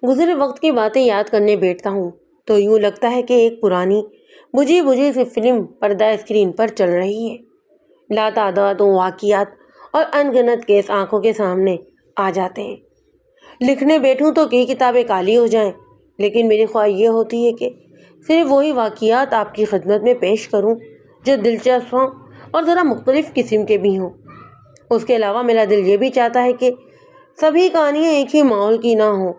گزرے وقت کی باتیں یاد کرنے بیٹھتا ہوں تو یوں لگتا ہے کہ ایک پرانی بجھی بجھی سی فلم پردہ اسکرین پر چل رہی ہے۔ لاتعداد واقعات اور انگنت کیس آنکھوں کے سامنے آ جاتے ہیں۔ لکھنے بیٹھوں تو کئی کتابیں کالی ہو جائیں، لیکن میری خواہش یہ ہوتی ہے کہ صرف وہی واقعات آپ کی خدمت میں پیش کروں جو دلچسپ ہوں اور ذرا مختلف قسم کے بھی ہوں۔ اس کے علاوہ میرا دل یہ بھی چاہتا ہے کہ سبھی کہانیاں ایک ہی ماحول کی نہ ہوں،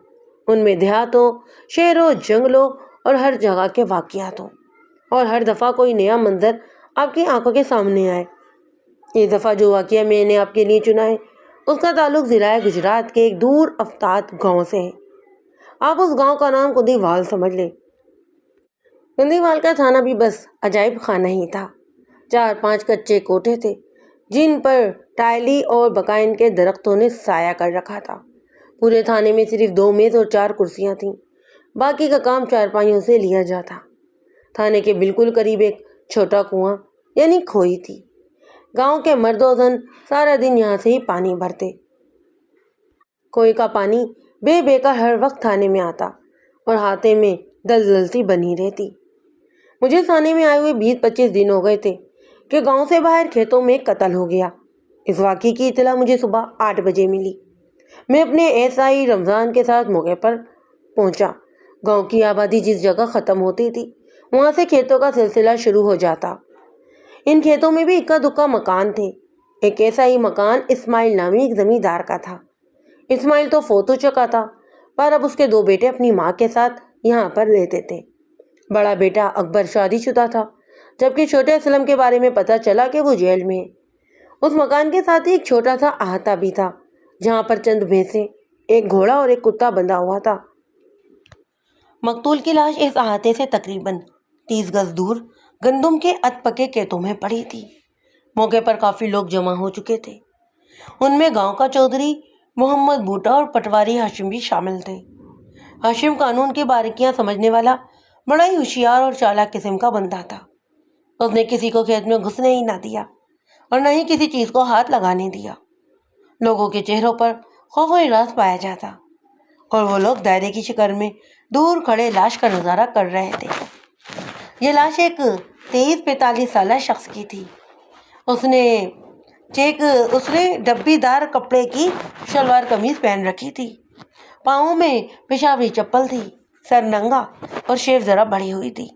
ان میں دیہاتوں، شہروں، جنگلوں اور ہر جگہ کے واقعات ہوں، اور ہر دفعہ کوئی نیا منظر آپ کی آنکھوں کے سامنے آئے۔ اس دفعہ جو واقعہ میں نے آپ کے لیے چنا ہے اس کا تعلق ضلع گجرات کے ایک دور افتاد گاؤں سے ہے۔ آپ اس گاؤں کا نام کندیوال سمجھ لیں۔ کندیوال کا تھانہ بھی بس عجائب خانہ ہی تھا۔ 4-5 کچے کوٹھے تھے جن پر ٹائلی اور بقائن کے درختوں نے سایہ کر رکھا تھا۔ پورے تھانے میں صرف 2 میز اور 4 کرسیاں تھیں، باقی کا کام چارپائیوں سے لیا جاتا۔ تھانے کے بالکل قریب ایک چھوٹا کنواں یعنی کھوئی تھی۔ گاؤں کے مرد و زن سارا دن یہاں سے ہی پانی بھرتے۔ کنویں کا پانی بے کر ہر وقت تھانے میں آتا اور ہاتھے میں دلدل سی بنی رہتی۔ مجھے تھانے میں آئے ہوئے 20-25 دن ہو گئے تھے کہ گاؤں سے باہر کھیتوں میں ایک قتل ہو گیا۔ اس واقعے کی اطلاع مجھے صبح 8 بجے ملی۔ میں اپنے ایسائی رمضان کے ساتھ موقع پر پہنچا۔ گاؤں کی آبادی جس جگہ ختم ہوتی تھی وہاں سے کھیتوں کا سلسلہ شروع ہو جاتا۔ ان کھیتوں میں بھی اکا دکا مکان تھے۔ ایک ایسا ہی مکان اسماعیل نامی ایک زمیندار کا تھا۔ اسماعیل تو فوت ہو چکا تھا، پر اب اس کے 2 بیٹے اپنی ماں کے ساتھ یہاں پر رہتے تھے۔ بڑا بیٹا اکبر شادی شدہ تھا، جبکہ چھوٹے اسلم کے بارے میں پتہ چلا کہ وہ جیل میں ہے۔ اس مکان کے ساتھ ہی ایک چھوٹا سا احاطہ بھی تھا جہاں پر چند بھینسیں، ایک گھوڑا اور ایک کتا بندھا ہوا تھا۔ مقتول کی لاش اس احاطے سے تقریباً 30 گز دور گندم کے اد پکے کھیتوں میں پڑی تھی۔ موقع پر کافی لوگ جمع ہو چکے تھے۔ ان میں گاؤں کا چودھری محمد بوٹا اور پٹواری ہاشم بھی شامل تھے۔ ہاشم قانون کی باریکیاں سمجھنے والا بڑا ہی ہوشیار اور چالاک قسم کا بندہ تھا۔ اس نے کسی کو کھیت میں گھسنے ہی نہ دیا اور نہ ہی کسی چیز کو ہاتھ لگانے دیا۔ لوگوں کے چہروں پر خوف و ہراس پایا جاتا اور وہ لوگ دائرے کی شکل میں دور کھڑے لاش کا نظارہ کر رہے تھے۔ یہ لاش ایک 43-45 سالہ شخص کی تھی۔ اس نے ڈبی دار کپڑے کی شلوار قمیض پہن رکھی تھی، پاؤں میں پیشابی چپل تھی، سر ننگا اور شیف ذرا بڑھی ہوئی تھی۔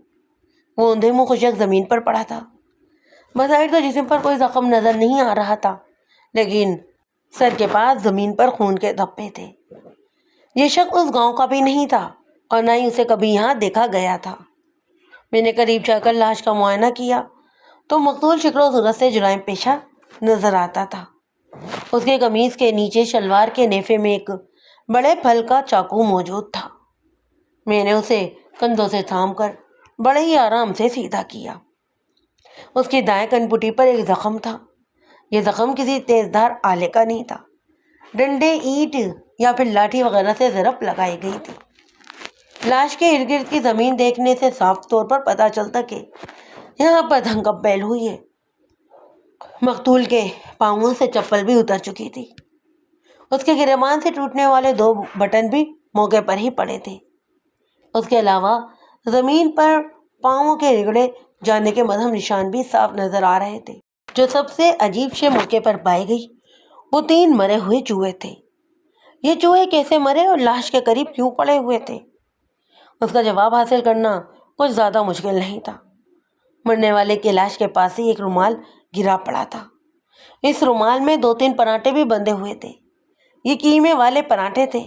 وہ اندھے منہ خشک زمین پر پڑا تھا۔ بظاہر تو جسم پر کوئی زخم نظر نہیں آ رہا تھا، لیکن سر کے پاس زمین پر خون کے دھبے تھے۔ یہ شخص اس گاؤں کا بھی نہیں تھا اور نہ ہی اسے کبھی یہاں دیکھا گیا تھا۔ میں نے قریب جا کر لاش کا معائنہ کیا تو مقتول شکل و صورت سے جرائم پیشہ نظر آتا تھا۔ اس کے قمیض کے نیچے شلوار کے نیفے میں ایک بڑے پھل کا چاقو موجود تھا۔ میں نے اسے کندھوں سے تھام کر بڑے ہی آرام سے سیدھا کیا۔ اس کی دائیں کنپٹی پر ایک زخم تھا۔ یہ زخم کسی تیزدھار آلے کا نہیں تھا، ڈنڈے، اینٹ یا پھر لاٹھی وغیرہ سے ضرب لگائی گئی تھی۔ لاش کے ارد گرد کی زمین دیکھنے سے صاف طور پر پتہ چلتا کہ یہاں پر دھنکب بیل ہوئی ہے۔ مقتول کے پاؤں سے چپل بھی اتر چکی تھی۔ اس کے گریبان سے ٹوٹنے والے 2 بٹن بھی موقع پر ہی پڑے تھے۔ اس کے علاوہ زمین پر پاؤں کے رگڑے جانے کے مدھم نشان بھی صاف نظر آ رہے تھے۔ جو سب سے عجیب شے موقع پر پائی گئی وہ 3 مرے ہوئے چوہے تھے۔ یہ چوہے کیسے مرے اور لاش کے قریب کیوں پڑے ہوئے تھے؟ اس کا جواب حاصل کرنا کچھ زیادہ مشکل نہیں تھا۔ مرنے والے کی لاش کے پاس ہی ایک رومال گرا پڑا تھا۔ اس رومال میں 2-3 پراٹھے بھی بندھے ہوئے تھے۔ یہ قیمے والے پراٹھے تھے۔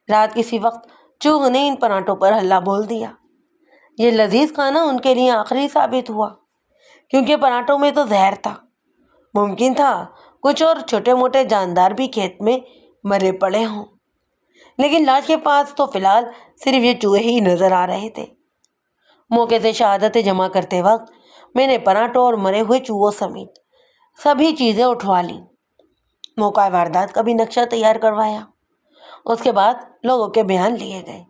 رات کسی وقت چوہے نے ان پراٹھوں پر حلہ بول دیا۔ یہ لذیذ کھانا ان کے لیے آخری ثابت ہوا، کیونکہ پراٹھوں میں تو زہر تھا۔ ممکن تھا کچھ اور چھوٹے موٹے جاندار بھی کھیت میں مرے پڑے ہوں، لیکن لاش کے پاس تو فی الحال صرف یہ چوہے ہی نظر آ رہے تھے۔ موقع سے شہادتیں جمع کرتے وقت میں نے پراٹھوں اور مرے ہوئے چوہوں سمیت سبھی چیزیں اٹھوا لیں۔ موقع واردات کا بھی نقشہ تیار کروایا۔ اس کے بعد لوگوں کے بیان لیے گئے۔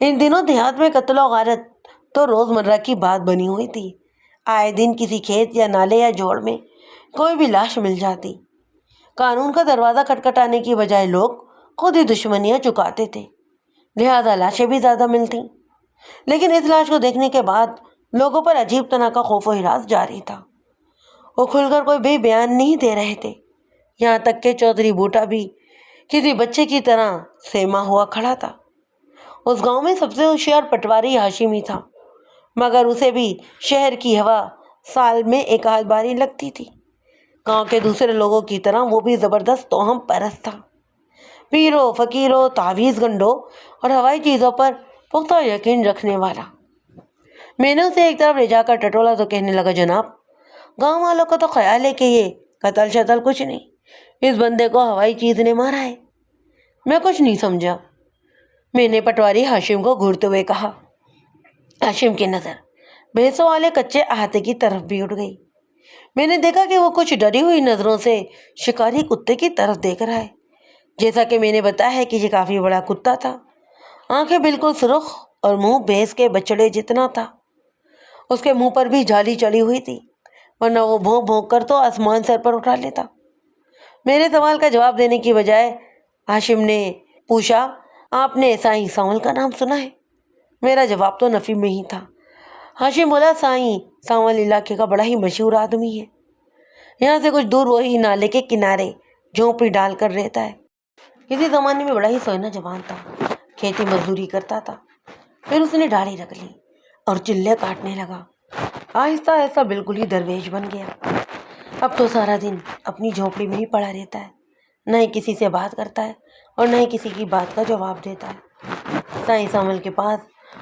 ان دنوں دیہات میں قتل و غارت تو روزمرہ کی بات بنی ہوئی تھی۔ آئے دن کسی کھیت یا نالے یا جوڑ میں کوئی بھی لاش مل جاتی۔ قانون کا دروازہ کھٹکھٹانے کی بجائے لوگ خود ہی دشمنیاں چکاتے تھے۔ لہذا لاشیں بھی زیادہ ملتیں، لیکن اس لاش کو دیکھنے کے بعد لوگوں پر عجیب طرح کا خوف و ہراس جاری تھا۔ وہ کھل کر کوئی بھی بیان نہیں دے رہے تھے، یہاں تک کہ چودھری بوٹا بھی کسی بچے کی طرح سیما ہوا کھڑا تھا۔ اس گاؤں میں سب سے ہوشیار پٹواری ہاشم ہی تھا، مگر اسے بھی شہر کی ہوا سال میں ایک آدھ باری لگتی تھی۔ گاؤں کے دوسرے لوگوں کی طرح وہ بھی زبردست توہم پرست تھا، پیروں فقیروں تعویذ گنڈوں اور ہوائی چیزوں پر پختہ یقین رکھنے والا۔ میں نے اسے ایک طرف لے جا کر ٹٹولا تو کہنے لگا، جناب گاؤں والوں کا تو خیال ہے کہ یہ قتل شتل کچھ نہیں، اس بندے کو ہوائی چیز نے مارا ہے۔ میں کچھ نہیں سمجھا۔ میں نے پٹواری ہاشم کو گھورتے ہوئے کہا۔ ہاشم کی نظر بھینسوں والے کچے احاطے کی طرف بھی اٹھ گئی۔ میں نے دیکھا کہ وہ کچھ ڈری ہوئی نظروں سے شکاری کتے کی طرف دیکھ رہا ہے۔ جیسا کہ میں نے بتایا ہے کہ یہ کافی بڑا کتا تھا، آنکھیں بالکل سرخ اور منہ بھینس کے بچڑے جتنا تھا۔ اس کے منہ پر بھی جالی چڑھی ہوئی تھی، ورنہ وہ بھونک بھونک کر تو آسمان سر پر اٹھا لیتا۔ میرے سوال کا جواب دینے کی بجائے ہاشم نے پوچھا، آپ نے سائیں سانول کا نام سنا ہے؟ میرا جواب تو نفی میں ہی تھا۔ ہاشم بولا، سائیں سانول علاقے کا بڑا ہی مشہور آدمی ہے، یہاں سے کچھ دور وہی نالے کے کنارے جھونپڑی ڈال کر رہتا ہے۔ کسی زمانے میں بڑا ہی سونا جوان تھا، کھیتی مزدوری کرتا تھا، پھر اس نے داڑھی رکھ لی اور چلے کاٹنے لگا۔ آہستہ آہستہ بالکل ہی درویش بن گیا۔ اب تو سارا دن اپنی جھونپڑی میں ہی پڑا رہتا ہے، نہ ہی کسی سے بات کرتا ہے اور نہ ہی کسی کی بات کا جواب دیتا ہے۔ سائیں سانول کے پاس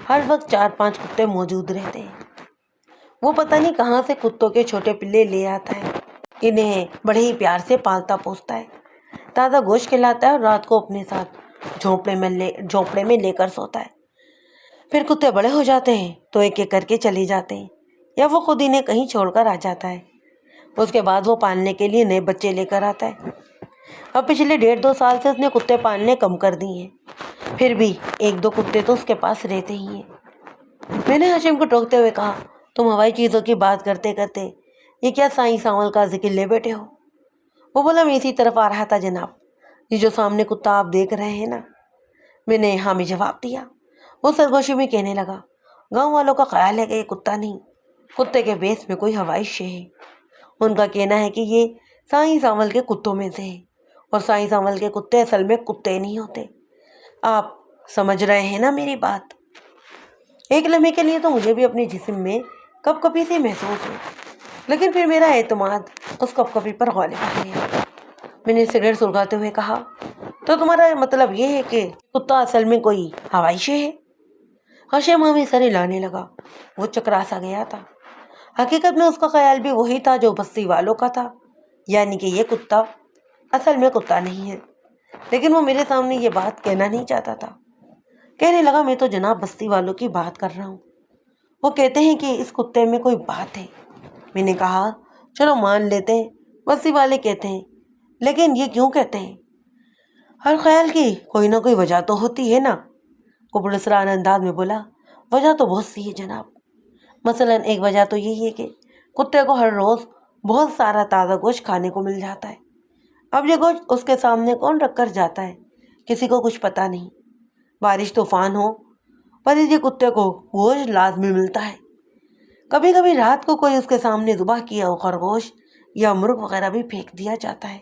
ہر وقت 4-5 کتے موجود رہتے ہیں۔ وہ پتہ نہیں کہاں سے کتوں کے چھوٹے پلے لے آتا ہے، انہیں بڑے ہی پیار سے پالتا پوستا ہے، تازہ گوشت کھلاتا ہے اور رات کو اپنے ساتھ جھونپڑے میں لے کر سوتا ہے۔ پھر کتے بڑے ہو جاتے ہیں تو ایک ایک کر کے چلے جاتے ہیں، یا وہ خود انہیں کہیں چھوڑ کر آ جاتا ہے۔ اس کے بعد وہ پالنے کے لیے نئے بچے لے کر آتا ہے۔ اب پچھلے 1.5-2 سال سے اس نے کتے پالنے کم کر دی ہیں، پھر بھی 1-2 کتے تو اس کے پاس رہتے ہی ہیں۔ میں نے ہاشم کو ٹوکتے ہوئے کہا، تم ہوائی چیزوں کی بات کرتے کرتے یہ کیا سائیں سانول کا ذکر لے بیٹھے ہو؟ وہ بولا، میں اسی طرف آ رہا تھا جناب، یہ جو سامنے کتا آپ دیکھ رہے ہیں نا۔ میں نے ہاں میں جواب دیا۔ وہ سرگوشی میں کہنے لگا، گاؤں والوں کا خیال ہے کہ یہ کتا نہیں، کتے کے بیس میں کوئی ہوائی شے ہے۔ ان کا کہنا ہے کہ یہ سائیں سانول کے کتوں میں سے ہے، اور سائیں سانول کے کتے اصل میں کتے نہیں ہوتے۔ آپ سمجھ رہے ہیں نا میری بات؟ ایک لمحے کے لیے تو مجھے بھی اپنے جسم میں کپ کپی سی محسوس ہوئی، لیکن پھر میرا اعتماد اس کپ کپی پر غالب آ گیا۔ میں نے سگریٹ سلگاتے ہوئے کہا، تو تمہارا مطلب یہ ہے کہ کتا اصل میں کوئی ہوائی شے ہے؟ ہاشم ہمیں سر ہلانے لگا۔ وہ چکرا سا گیا تھا۔ حقیقت میں اس کا خیال بھی وہی تھا جو بستی والوں کا تھا، یعنی کہ یہ کتا اصل میں کتا نہیں ہے، لیکن وہ میرے سامنے یہ بات کہنا نہیں چاہتا تھا۔ کہنے لگا، میں تو جناب بستی والوں کی بات کر رہا ہوں، وہ کہتے ہیں کہ اس کتے میں کوئی بات ہے۔ میں نے کہا، چلو مان لیتے ہیں بستی والے کہتے ہیں، لیکن یہ کیوں کہتے ہیں؟ ہر خیال کی کوئی نہ کوئی وجہ تو ہوتی ہے نا۔ وہ پرسرار انداز میں بولا، وجہ تو بہت سی ہے جناب، مثلاً ایک وجہ تو یہی ہے کہ کتے کو ہر روز بہت سارا تازہ گوشت کھانے کو مل جاتا ہے۔ اب یہ گوشت اس کے سامنے کون رکھ کر جاتا ہے، کسی کو کچھ پتہ نہیں۔ بارش طوفان ہو پر یہ کتے کو گوشت لازمی ملتا ہے۔ کبھی کبھی رات کو کوئی اس کے سامنے ذبح کیا ہو خرگوش یا مرغ وغیرہ بھی پھینک دیا جاتا ہے۔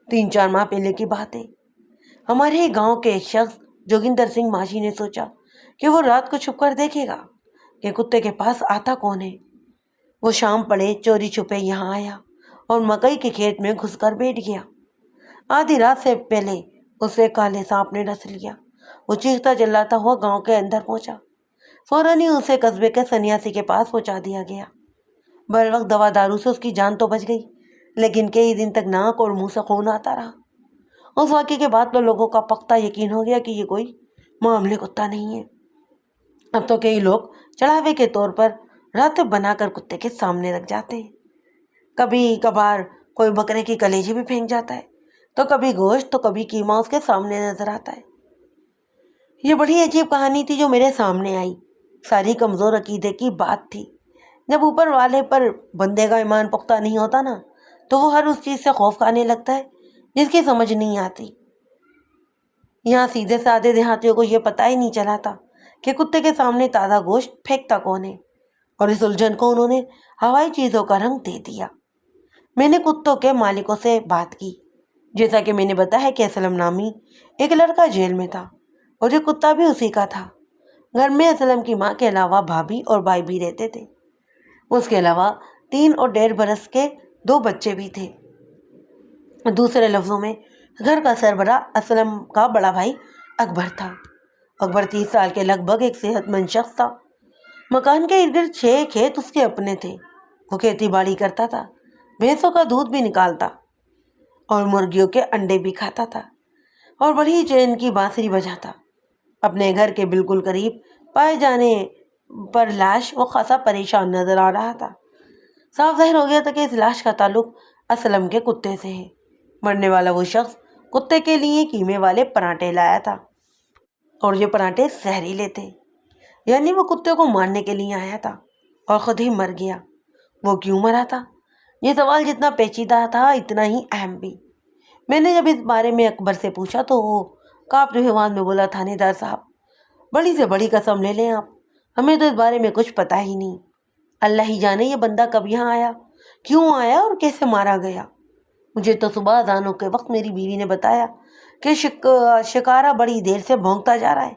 3-4 ماہ پہلے کی بات ہے، ہمارے ہی گاؤں کے ایک شخص جوگندر سنگھ ماجھی نے سوچا کہ وہ رات کو چھپ کر دیکھے گا کہ کتے کے پاس آتا کون ہے۔ وہ شام پڑے چوری چھپے یہاں آیا اور مکئی کے کھیت میں گھس کر بیٹھ گیا۔ آدھی رات سے پہلے اسے کالے سانپ نے ڈس لیا۔ وہ چیختا چلاتا ہوا گاؤں کے اندر پہنچا، فوراً ہی اسے قصبے کے سنیاسی کے پاس پہنچا دیا گیا۔ بر وقت دوا دارو سے اس کی جان تو بچ گئی، لیکن کئی دن تک ناک اور منہ سے خون آتا رہا۔ اس واقعے کے بعد تو لوگوں کا پختہ یقین ہو گیا کہ یہ کوئی معمولی کتا نہیں ہے۔ اب تو کئی لوگ چڑھاوے کے طور پر راتب بنا کر کتے کے سامنے رکھ جاتے ہیں۔ کبھی کبھار کوئی بکرے کی کلیجی بھی پھینک جاتا ہے، تو کبھی گوشت تو کبھی قیمہ اس کے سامنے نظر آتا ہے۔ یہ بڑی عجیب کہانی تھی جو میرے سامنے آئی، ساری کمزور عقیدے کی بات تھی۔ جب اوپر والے پر بندے کا ایمان پختہ نہیں ہوتا نا، تو وہ ہر اس چیز سے خوف کھانے لگتا ہے جس کی سمجھ نہیں آتی۔ یہاں سیدھے سادے دیہاتیوں کو یہ پتہ ہی نہیں چلا تھا کہ کتے کے سامنے تازہ گوشت پھینکتا کون ہے، اور اس الجھن کو انہوں نے ہوائی چیزوں کا رنگ دے دیا۔ میں نے کتوں کے مالکوں سے بات کی، جیسا کہ میں نے بتایا کہ اسلم نامی ایک لڑکا جیل میں تھا اور یہ کتا بھی اسی کا تھا۔ گھر میں اسلم کی ماں کے علاوہ بھابھی اور بھائی بھی رہتے تھے، اس کے علاوہ 3 اور 1.5 برس کے 2 بچے بھی تھے۔ دوسرے لفظوں میں گھر کا سربراہ اسلم کا بڑا بھائی اکبر تھا۔ اکبر 30 سال کے لگ بھگ ایک صحت مند شخص تھا۔ مکان کے ارد گرد 6 کھیت اس کے اپنے تھے۔ وہ کھیتی باڑی کرتا تھا، بھینسوں کا دودھ بھی نکالتا اور مرغیوں کے انڈے بھی کھاتا تھا، اور بڑی چین کی بانسری بجاتا۔ اپنے گھر کے بالکل قریب پائے جانے پر لاش وہ خاصا پریشان نظر آ رہا تھا۔ صاف ظاہر ہو گیا تھا کہ اس لاش کا تعلق اسلم کے کتے سے ہے۔ مرنے والا وہ شخص کتے کے لیے قیمے والے پراٹھے لایا تھا، اور یہ پراٹھے زہریلے تھے، یعنی وہ کتے کو مارنے کے لیے آیا تھا اور خود ہی مر گیا۔ وہ کیوں مرا تھا؟ یہ سوال جتنا پیچیدہ تھا اتنا ہی اہم بھی۔ میں نے جب اس بارے میں اکبر سے پوچھا تو وہ کانپتے ہوئے آواز میں بولا، تھانے دار صاحب، بڑی سے بڑی قسم لے لیں آپ، ہمیں تو اس بارے میں کچھ پتہ ہی نہیں۔ اللہ ہی جانے یہ بندہ کب یہاں آیا، کیوں آیا اور کیسے مارا گیا۔ مجھے تو صبح اذانوں کے وقت میری بیوی نے بتایا کہ شکارا بڑی دیر سے بھونکتا جا رہا ہے۔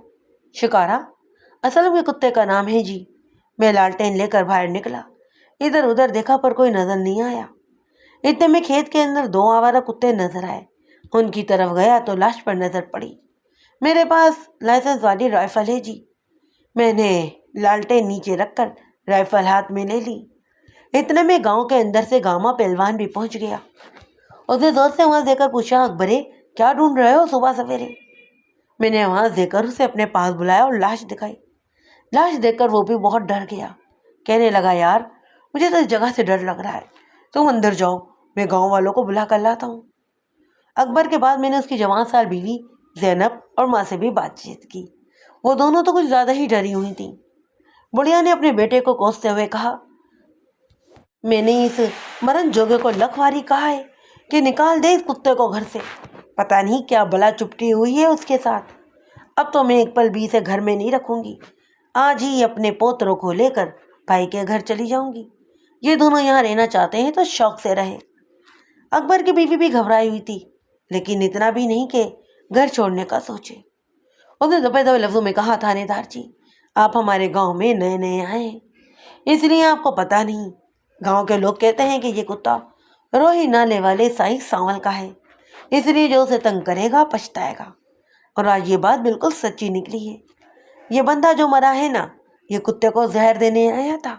شکارا اسلم کے کتے کا نام ہے جی۔ میں لالٹین لے کر باہر نکلا، ادھر ادھر دیکھا پر کوئی نظر نہیں آیا۔ اتنے میں کھیت کے اندر 2 آوارہ کتے نظر آئے، ان کی طرف گیا تو لاش پر نظر پڑی۔ میرے پاس لائسنس والی رائفل ہے جی۔ میں نے لالٹین نیچے رکھ کر رائفل ہاتھ میں لے لی۔ اتنے میں گاؤں کے اندر سے گاما پہلوان بھی پہنچ گیا۔ اسے زور سے آواز دے کر پوچھا، اکبرے کیا ڈھونڈ رہے ہو صبح سویرے؟ میں نے آواز دے کر اسے اپنے پاس بلایا اور لاش دکھائی۔ لاش دیکھ کر وہ بھی بہت ڈر گیا، کہنے لگا، یار مجھے تو اس جگہ سے ڈر لگ رہا ہے، تم اندر جاؤ، میں گاؤں والوں کو بلا کر لاتا ہوں۔ اکبر کے بعد میں نے اس کی جوان سال بیوی زینب اور ماں سے بھی بات چیت کی۔ وہ دونوں تو کچھ زیادہ ہی ڈری ہوئی تھیں۔ بڑھیا نے اپنے بیٹے کو کوستے ہوئے کہا، میں نے اس مرن جوگے کو لکھواری کہا ہے کہ نکال دے اس کتے کو گھر سے، پتہ نہیں کیا بلا چپٹی ہوئی ہے اس کے ساتھ۔ اب تو میں ایک پل بھی اسے گھر میں نہیں رکھوں گی، آج ہی اپنے پوتروں کو لے کر بھائی کے گھر چلی جاؤں گی۔ یہ دونوں یہاں رہنا چاہتے ہیں تو شوق سے رہے۔ اکبر کی بیوی بھی گھبرائی ہوئی تھی، لیکن اتنا بھی نہیں کہ گھر چھوڑنے کا سوچے۔ اس نے دبے دبے لفظوں میں کہا، تھانے دار جی، آپ ہمارے گاؤں میں نئے نئے آئے ہیں، اس لیے آپ کو پتہ نہیں۔ گاؤں کے لوگ کہتے ہیں کہ یہ کتا روہی نالے والے سائی سانول کا ہے، اس لیے جو اسے تنگ کرے گا پچھتائے گا۔ اور آج یہ بات بالکل سچی نکلی ہے۔ یہ بندہ جو مرا ہے نا، یہ کتے کو زہر دینے آیا تھا۔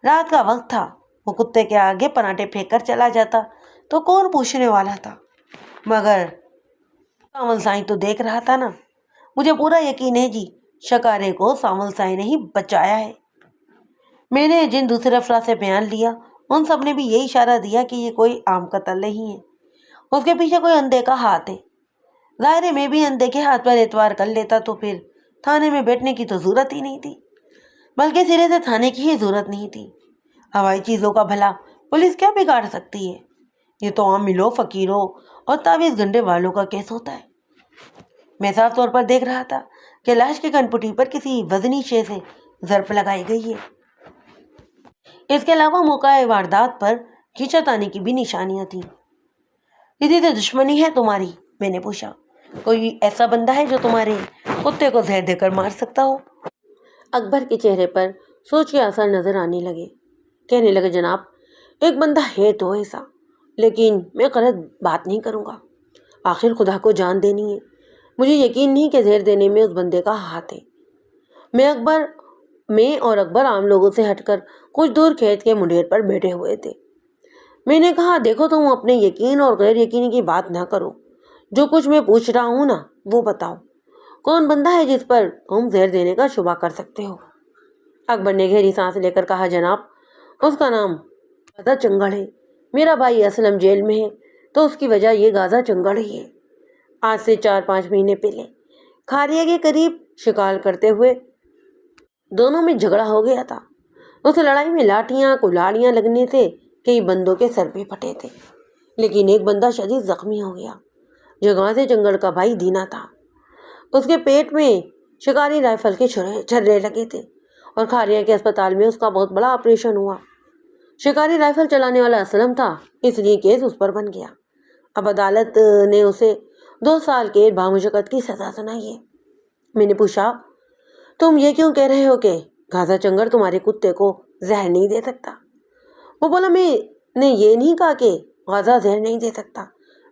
رات کا وقت تھا، وہ کتے کے آگے پراٹھے پھینک کر چلا جاتا تو کون پوچھنے والا تھا، مگر سانول سائی تو دیکھ رہا تھا نا۔ مجھے پورا یقین ہے جی، شکارے کو سانول سائی نے ہی بچایا ہے۔ میں نے جن دوسرے افراد سے بیان لیا ان سب نے بھی یہی اشارہ دیا کہ یہ کوئی عام قتل نہیں ہے، اس کے پیچھے کوئی اندھے کا ہاتھ ہے۔ ظاہر ہے میں بھی اندھے کے ہاتھ پر اعتبار کر لیتا تو پھر تھانے میں بیٹھنے کی تو ضرورت ہی نہیں تھی، بلکہ سرے سے تھانے کی ہی ضرورت نہیں تھی۔ ہوائی چیزوں کا بھلا پولیس کیا بگاڑ سکتی ہے؟ یہ تو عام ملوں فقیروں اور تعویذ گنڈے والوں کا کیس ہوتا ہے۔ میں صاف طور پر دیکھ رہا تھا کہ لاش کی کنپٹی پر کسی وزنی شے سے ضرب لگائی گئی ہے۔ اس کے علاوہ موقع واردات پر کھینچاتانی کی بھی نشانیاں تھیں۔ کسی سے دشمنی ہے تمہاری؟ میں نے پوچھا۔ کوئی ایسا بندہ ہے جو تمہارے کتے کو زہر دے کر مار سکتا ہو؟ اکبر کے چہرے پر سوچ کے آثار نظر آنے لگے۔ کہنے لگے، جناب ایک بندہ ہے تو ایسا، لیکن میں غلط بات نہیں کروں گا، آخر خدا کو جان دینی ہے۔ مجھے یقین نہیں کہ زہر دینے میں اس بندے کا ہاتھ ہے۔ میں اور اکبر عام لوگوں سے ہٹ کر کچھ دور کھیت کے منڈیر پر بیٹھے ہوئے تھے۔ میں نے کہا، دیکھو تم اپنے یقین اور غیر یقینی کی بات نہ کرو، جو کچھ میں پوچھ رہا ہوں نا وہ بتاؤ، کون بندہ ہے جس پر تم زہر دینے کا شبہ کر سکتے ہو؟ اکبر نے گہری سانس لے کر کہا، جناب اس کا نام غازہ چنگڑ ہے۔ میرا بھائی اسلم جیل میں ہے تو اس کی وجہ یہ غازہ چنگڑ ہی ہے۔ آج سے 4-5 مہینے پہلے کھاریا کے قریب شکار کرتے ہوئے دونوں میں جھگڑا ہو گیا تھا۔ اس لڑائی میں لاٹھیاں کلاڑیاں لگنے سے کئی بندوں کے سر بھی پھٹے تھے، لیکن ایک بندہ شدید زخمی ہو گیا جو غازہ چنگڑ کا بھائی دینا تھا۔ اس کے پیٹ میں شکاری رائفل کے چھرے لگے تھے اور کھاریا کے اسپتال میں اس کا بہت بڑا آپریشن ہوا۔ شکاری رائفل چلانے والا اسلم تھا، اس لیے کیس اس پر بن گیا۔ اب عدالت نے اسے 2 سال کے بامشقت کی سزا سنائی ہے۔ میں نے پوچھا، تم یہ کیوں کہہ رہے ہو کہ گھاسا چنگڑ تمہارے کتے کو زہر نہیں دے سکتا؟ وہ بولا، میں نے یہ نہیں کہا کہ غازہ زہر نہیں دے سکتا،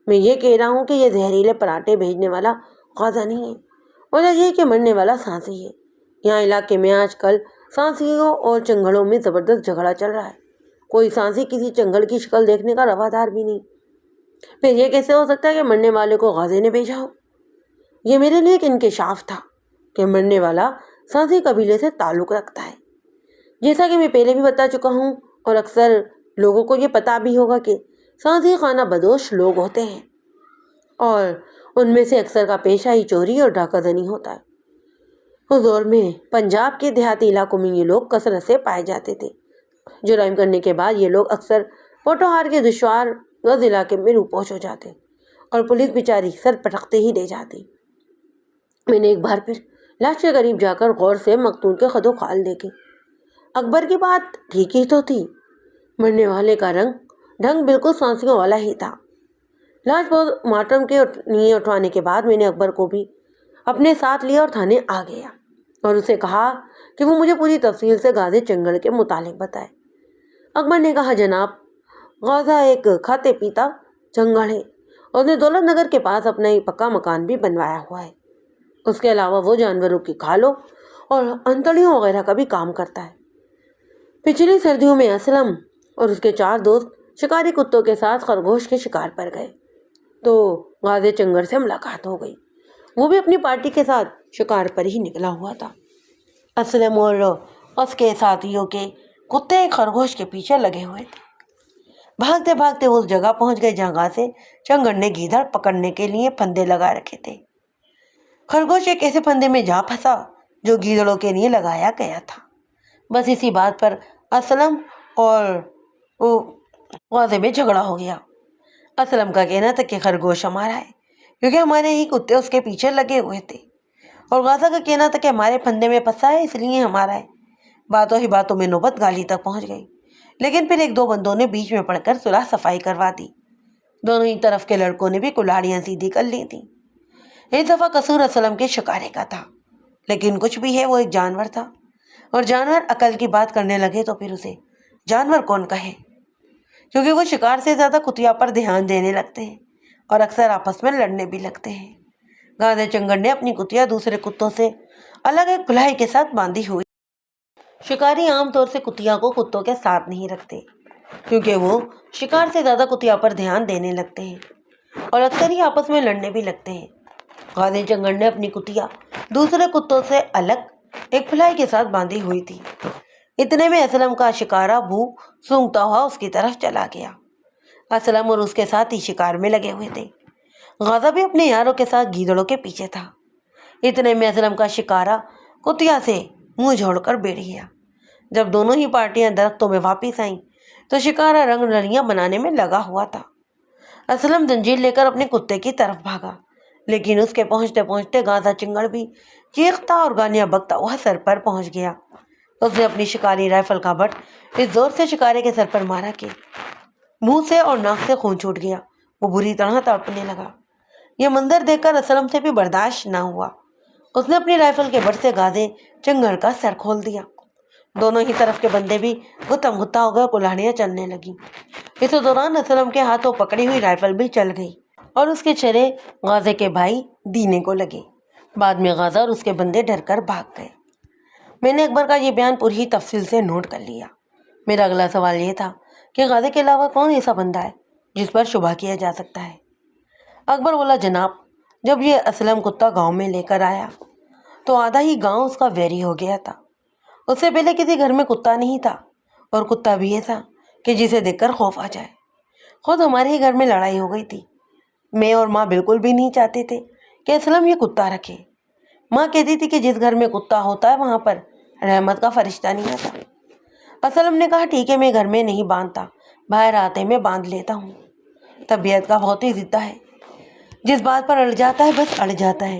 میں یہ کہہ رہا ہوں کہ یہ زہریلے پراٹھے بھیجنے والا غازہ نہیں ہے، وجہ یہ کہ مرنے والا سانسی ہے۔ یہاں علاقے میں آج کل سانسیوں اور چنگڑوں میں زبردست جھگڑا چل رہا ہے، کوئی سانسی کسی چنگڑ کی شکل دیکھنے کا روادار بھی نہیں۔ پھر یہ کیسے ہو سکتا ہے کہ مرنے والے کو غازے نے بھیجا ہو؟ یہ میرے لیے ایک انکشاف تھا کہ مرنے والا سانسی قبیلے سے تعلق رکھتا ہے۔ جیسا کہ میں پہلے بھی بتا چکا ہوں اور اکثر لوگوں کو یہ پتا بھی ہوگا کہ سانسی خانہ بدوش لوگ ہوتے ہیں اور ان میں سے اکثر کا پیشہ ہی چوری اور ڈاکہ زنی ہوتا ہے۔ اس دور میں پنجاب کے دیہاتی علاقوں میں یہ لوگ کثرت سے پائے جاتے تھے۔ جرائم کرنے کے بعد یہ لوگ اکثر پوٹوہار کے دشوار گز علاقے میں روپوش ہو جاتے اور پولیس بیچاری سر پٹکتے ہی لے جاتی۔ میں نے ایک بار پھر لاش کے قریب جا کر غور سے مقتول کے خد و خال دیکھے۔ اکبر کی بات ٹھیک ہی تو تھی، مرنے والے کا ڈھنگ بالکل سانسیوں والا ہی تھا۔ لاش بہت ماتم کے نیے اٹھوانے کے بعد میں نے اکبر کو بھی اپنے ساتھ لیا اور تھانے آ گیا اور اسے کہا کہ وہ مجھے پوری تفصیل سے غازے چنگڑ کے متعلق بتائے۔ اکبر نے کہا، جناب، غازہ ایک کھاتے پیتا چنگڑ ہے، اور اس نے دولت نگر کے پاس اپنا ایک پکا مکان بھی بنوایا ہوا ہے۔ اس کے علاوہ وہ جانوروں کی کھالوں اور انتڑیوں وغیرہ کا بھی کام کرتا ہے۔ پچھلی سردیوں میں اسلم اور اس کے 4 دوست شکاری کتوں کے ساتھ خرگوش کے شکار پر گئے تو غازے چنگڑ سے ملاقات ہو گئی۔ وہ بھی اپنی پارٹی کے ساتھ شکار پر ہی نکلا ہوا تھا۔ اسلم اور اس کے ساتھیوں کے کتے ایک خرگوش کے پیچھے لگے ہوئے تھے۔ بھاگتے بھاگتے وہ اس جگہ پہنچ گئے جہاں غازے چنگڑ نے گیدڑ پکڑنے کے لیے پھندے لگا رکھے تھے۔ خرگوش ایک ایسے پھندے میں جا پھنسا جو گیدڑوں کے لیے لگایا گیا تھا۔ بس اسی بات پر اسلم اور غازے میں جھگڑا ہو گیا۔ اسلم کا کہنا تھا کہ خرگوش ہمارا ہے کیونکہ ہمارے ہی کتے اس کے پیچھے لگے ہوئے تھے، اور غازہ کا کہنا تھا کہ ہمارے پھندے میں پھنسا ہے اس لیے ہمارا ہے۔ باتوں ہی باتوں میں نوبت گالی تک پہنچ گئی، لیکن پھر 1-2 بندوں نے بیچ میں پڑھ کر صلح صفائی کروا دی۔ دونوں ہی طرف کے لڑکوں نے بھی کلاڑیاں سیدھی کر لی تھیں۔ اس دفعہ قصور اسلم کے شکارے کا تھا، لیکن کچھ بھی ہے وہ ایک جانور تھا، اور جانور عقل کی بات کرنے لگے تو پھر اسے جانور کون کہے، کیونکہ وہ شکار سے زیادہ کتیا پر دھیان دینے لگتے ہیں اور اکثر آپس میں لڑنے بھی لگتے ہیں۔ غازے چنگڑ نے اپنی کتیا دوسرے کتوں سے الگ ایک پھلائی کے ساتھ باندھی ہوئی۔ شکاری عام طور سے کتیا کو کتوں کے ساتھ نہیں رکھتے کیونکہ وہ شکار سے زیادہ کتیا پر دھیان دینے لگتے ہیں اور اکثر ہی آپس میں لڑنے بھی لگتے ہیں۔ غازے چنگڑ نے اپنی کتیا دوسرے کتوں سے الگ ایک پھلائی کے ساتھ باندھی ہوئی تھی۔ اتنے میں اسلم کا شکارہ بو سونگتا ہوا اس کی طرف چلا گیا۔ اسلم اور اس کے ساتھی شکار میں لگے ہوئے تھے۔ غازہ بھی اپنے یاروں کے ساتھ گیدڑوں کے پیچھے تھا۔ اتنے میں اسلم کا شکارہ کتیا سے منہ جوڑ کر بیٹھ گیا۔ جب دونوں ہی پارٹیاں درختوں میں واپس آئیں تو شکارہ رنگ رلیاں بنانے میں لگا ہوا تھا۔ اسلم زنجیر لے کر اپنے کتے کی طرف بھاگا، لیکن اس کے پہنچتے پہنچتے غازہ چنگڑ بھی چیختا اور گالیاں بکتا ہوا سر پر پہنچ گیا۔ اس نے اپنی شکاری رائفل کا بٹ اس زور سے شکارے کے سر پر مارا کہ منہ سے اور ناک سے خون چھوٹ گیا۔ وہ بری طرح تڑپنے لگا۔ یہ منظر دیکھ کر اسلم سے بھی برداشت نہ ہوا۔ اس نے اپنی رائفل کے بٹ سے غازے چنگڑ کا سر کھول دیا۔ دونوں ہی طرف کے بندے بھی گتم گتا ہو گئے، کلاڑیاں چلنے لگیں۔ اس دوران اسلم کے ہاتھوں پکڑی ہوئی رائفل بھی چل گئی اور اس کے چھرے غازے کے بھائی دینے کو لگے۔ بعد میں غازہ اور اس کے بندے ڈر کر بھاگ گئے۔ میں نے اکبر کا یہ بیان پوری تفصیل سے نوٹ کر لیا۔ میرا اگلا سوال یہ تھا کہ غازے کے علاوہ کون ایسا بندہ ہے جس پر شبہ کیا جا سکتا ہے؟ اکبر بولا، جناب، جب یہ اسلم کتا گاؤں میں لے کر آیا تو آدھا ہی گاؤں اس کا ویری ہو گیا تھا۔ اس سے پہلے کسی گھر میں کتا نہیں تھا، اور کتا بھی ایسا کہ جسے دیکھ کر خوف آ جائے۔ خود ہمارے ہی گھر میں لڑائی ہو گئی تھی۔ میں اور ماں بالکل بھی نہیں چاہتے تھے کہ اسلم یہ کتا رکھے۔ ماں کہتی تھی کہ جس گھر میں کتا ہوتا ہے وہاں پر رحمت کا فرشتہ نہیں آتا۔ اسلم نے کہا، ٹھیک ہے، میں گھر میں نہیں باندھتا، باہر آتے میں باندھ لیتا ہوں۔ طبیعت کا بہت ہی ضدہ ہے، جس بات پر اڑ جاتا ہے بس اڑ جاتا ہے۔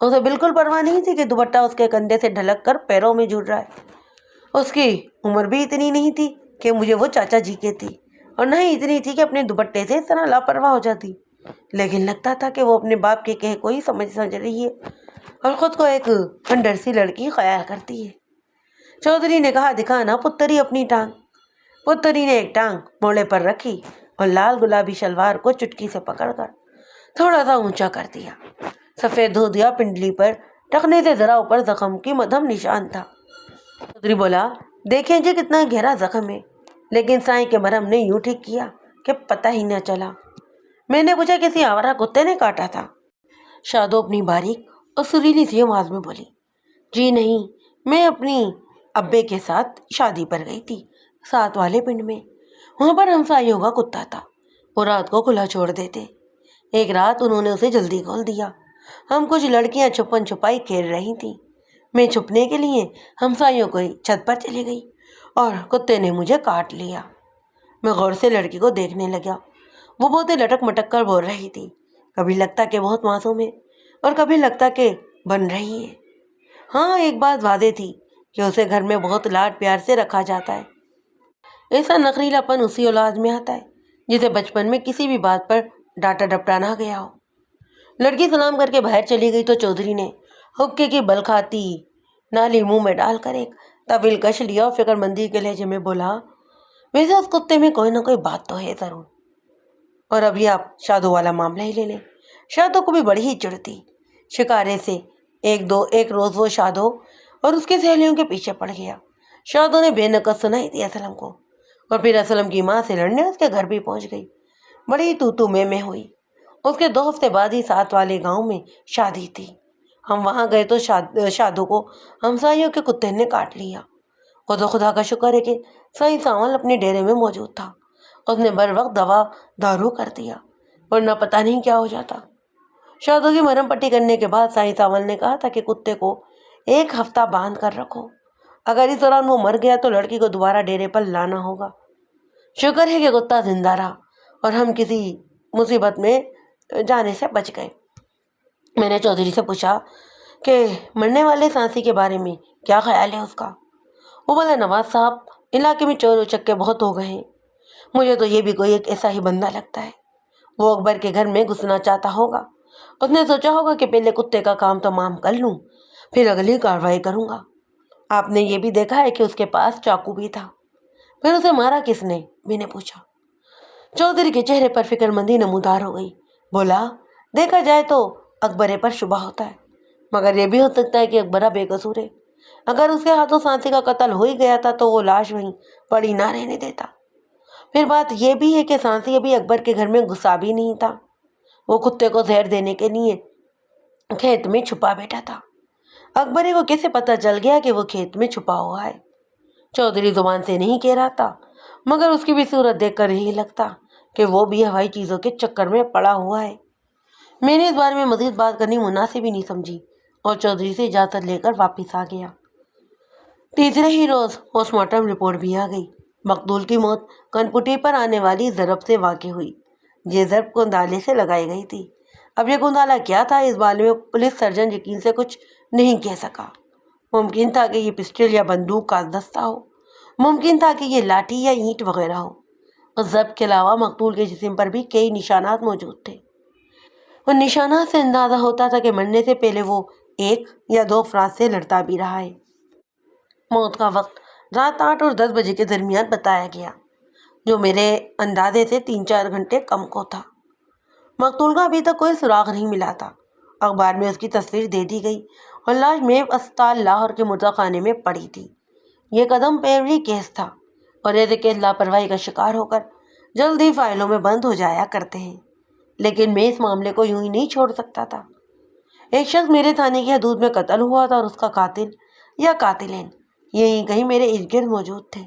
اسے بالکل پرواہ نہیں تھی کہ دوپٹہ اس کے کندھے سے ڈھلک کر پیروں میں جڑ رہا ہے۔ اس کی عمر بھی اتنی نہیں تھی کہ مجھے وہ چاچا جی کے تھی، اور نہ ہی اتنی تھی کہ اپنے دوپٹے سے اس طرح لاپرواہ ہو جاتی، لیکن لگتا تھا کہ وہ اپنے باپ کے کہے کو ہی سمجھ رہی ہے اور خود کو ایک انڈر سی لڑکی خیال کرتی ہے۔ چودھری نے کہا، دکھا نا پتری اپنی ٹانگ۔ پتری نے ایک ٹانگ موڑے پر رکھی اور لال گلابی شلوار کو چٹکی سے پکڑ کر تھوڑا سا اونچا کر دیا۔ سفید دھودیا پنڈلی پر ٹخنے سے ذرا اوپر زخم کی مدھم نشان تھا۔ چودھری بولا، دیکھیں جی کتنا گہرا زخم ہے، لیکن سائیں کے مرہم نے یوں ٹھیک کیا کہ پتہ ہی نہ چلا۔ میں نے پوچھا، کسی آوارہ کتے نے کاٹا تھا؟ شادو اپنی باریک اور سریلی سی آواز میں بولی، جی نہیں، میں اپنی ابے کے ساتھ شادی پر گئی تھی، ساتھ والے پنڈ میں۔ وہاں پر ہمسایوں کا کتا تھا، وہ رات کو کھلا چھوڑ دیتے۔ ایک رات انہوں نے اسے جلدی کھول دیا۔ ہم کچھ لڑکیاں چھپن چھپائی کھیل رہی تھیں، میں چھپنے کے لیے ہمسایوں کو چھت پر چلی گئی اور کتے نے مجھے کاٹ لیا۔ میں غور سے لڑکی کو دیکھنے لگا، وہ بہت لٹک مٹک کر بول رہی تھی، کبھی لگتا کہ بہت معصوم ہے اور کبھی لگتا کہ بن رہی ہے۔ ہاں، ایک بات واضح تھی کہ اسے گھر میں بہت لاڈ پیار سے رکھا جاتا ہے۔ ایسا نخریلا پن اسی اولاد میں آتا ہے جسے بچپن میں کسی بھی بات پر ڈانٹا ڈپٹا نہ گیا ہو۔ لڑکی سلام کر کے باہر چلی گئی تو چودھری نے حقے کی بل کھاتی نالی منہ میں ڈال کر ایک طویل کش لیا اور فکر مندی کے لہجے میں بولا، ویسے اس کتے میں کوئی نہ کوئی بات تو ہے ضرور۔ اور ابھی آپ شادو والا معاملہ ہی لے لیں، شادو کو بھی بڑی ہی چڑھتی شکارے سے ایک روز وہ شادو اور اس کی سہیلیوں کے پیچھے پڑ گیا۔ شادو نے بے نقص سنائی تھی اسلم کو، اور پھر اسلم کی ماں سے لڑنے اس کے گھر بھی پہنچ گئی۔ بڑی تو میں ہوئی۔ اس کے 2 ہفتے بعد ہی ساتھ والے گاؤں میں شادی تھی۔ ہم وہاں گئے تو شادو کو ہمسائیوں کے کتے نے کاٹ لیا۔ وہ تو خدا کا شکر ہے کہ سائیں ساول اپنے ڈیرے میں موجود تھا، اس نے بر وقت دوا دارو کر دیا، ورنہ پتہ نہیں کیا ہو جاتا۔ شادو کی مرہم پٹی کرنے کے بعد سائیں ساول نے کہا تھا کہ کتے کو 1 ہفتہ باندھ کر رکھو، اگر اس دوران وہ مر گیا تو لڑکی کو دوبارہ ڈیرے پر لانا ہوگا۔ شکر ہے کہ کتا زندہ رہا اور ہم کسی مصیبت میں جانے سے بچ گئے۔ میں نے چودھری سے پوچھا کہ مرنے والے سانسی کے بارے میں کیا خیال ہے اس کا؟ وہ بولا، نواز صاحب، علاقے میں چور اچکے بہت ہو گئے ہیں، مجھے تو یہ بھی کوئی ایک ایسا ہی بندہ لگتا ہے، وہ اکبر کے گھر میں گھسنا چاہتا ہوگا۔ اس نے سوچا ہوگا کہ پہلے کتے کا کام تمام کر لوں، پھر اگلی کارروائی کروں گا۔ آپ نے یہ بھی دیکھا ہے کہ اس کے پاس چاقو بھی تھا۔ پھر اسے مارا کس نے؟ میں نے پوچھا۔ چودھری کے چہرے پر فکر مندی نمودار ہو گئی۔ بولا، دیکھا جائے تو اکبرے پر شبہ ہوتا ہے، مگر یہ بھی ہو سکتا ہے کہ اکبرہ بے قصور ہے۔ اگر اس کے ہاتھوں سانسی کا قتل ہو ہی گیا تھا تو وہ لاش وہیں پڑی نہ رہنے دیتا۔ پھر بات یہ بھی ہے کہ سانسی ابھی اکبر کے گھر میں گھسا بھی نہیں تھا، وہ کتے کو زہر دینے کے لیے کھیت میں چھپا بیٹھا تھا۔ اکبرے کو کیسے پتہ چل گیا کہ وہ کھیت میں چھپا ہوا ہے؟ چودھری زبان سے نہیں کہہ رہا تھا، مگر اس کی بھی صورت دیکھ کر یہی لگتا کہ وہ بھی ہوائی چیزوں کے چکر میں پڑا ہوا ہے۔ میں نے اس بارے میں مزید بات کرنی مناسب ہی نہیں سمجھی اور چودھری سے اجازت لے کر واپس آ گیا۔ تیسرے ہی روز پوسٹ مارٹم رپورٹ بھی آ گئی۔ مقتول کی موت کنپٹی پر آنے والی ضرب سے واقع ہوئی۔ یہ ضرب گندالے سے لگائی گئی تھی۔ اب یہ گندالہ کیا تھا، اس بارے میں پولیس سرجن یقین سے کچھ نہیں کہہ سکا۔ ممکن تھا کہ یہ پسٹل یا بندوق کا دستہ ہو، ممکن تھا کہ یہ لاٹھی یا اینٹ وغیرہ ہو۔ اس ضرب کے علاوہ مقتول کے جسم پر بھی کئی نشانات موجود تھے۔ ان نشانات سے اندازہ ہوتا تھا کہ مرنے سے پہلے وہ 1 یا 2 افراد سے لڑتا بھی رہا ہے۔ موت کا وقت رات 8 اور 10 بجے کے درمیان بتایا گیا، جو میرے اندازے سے 3-4 گھنٹے کم کو تھا۔ مقتول کا ابھی تک کوئی سراغ نہیں ملا تھا۔ اخبار میں اس کی تصویر دے دی گئی اور لاش میب اسپتال لاہور کے مردہ خانے میں پڑی تھی۔ یہ قدم پیوری کیس تھا اور ایسے کیس لاپرواہی کا شکار ہو کر جلدی فائلوں میں بند ہو جایا کرتے ہیں، لیکن میں اس معاملے کو یوں ہی نہیں چھوڑ سکتا تھا۔ ایک شخص میرے تھانے کی حدود میں قتل ہوا تھا اور اس کا قاتل یا قاتلین یہیں کہیں میرے ارد گرد موجود تھے۔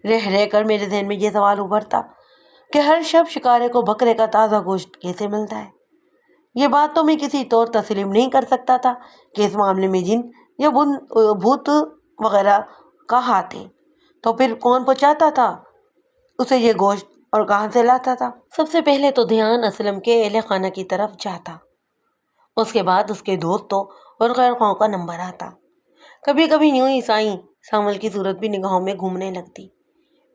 رہ رہ کر میرے ذہن میں یہ سوال ابھرتا کہ ہر شب شکارے کو بکرے کا تازہ گوشت کیسے ملتا ہے؟ یہ بات تو میں کسی طور تسلیم نہیں کر سکتا تھا کہ اس معاملے میں جن یا بھوت وغیرہ کا ہاتھ ہے، تو پھر کون پہنچاتا تھا اسے یہ گوشت اور کہاں سے لاتا تھا؟ سب سے پہلے تو دھیان اسلم کے اہل خانہ کی طرف جاتا۔ اس کے بعد اس کے دوستوں اور خیر خواہوں کا نمبر آتا۔ کبھی کبھی یوں ہی سامل کی صورت بھی نگاہوں میں گھومنے لگتی۔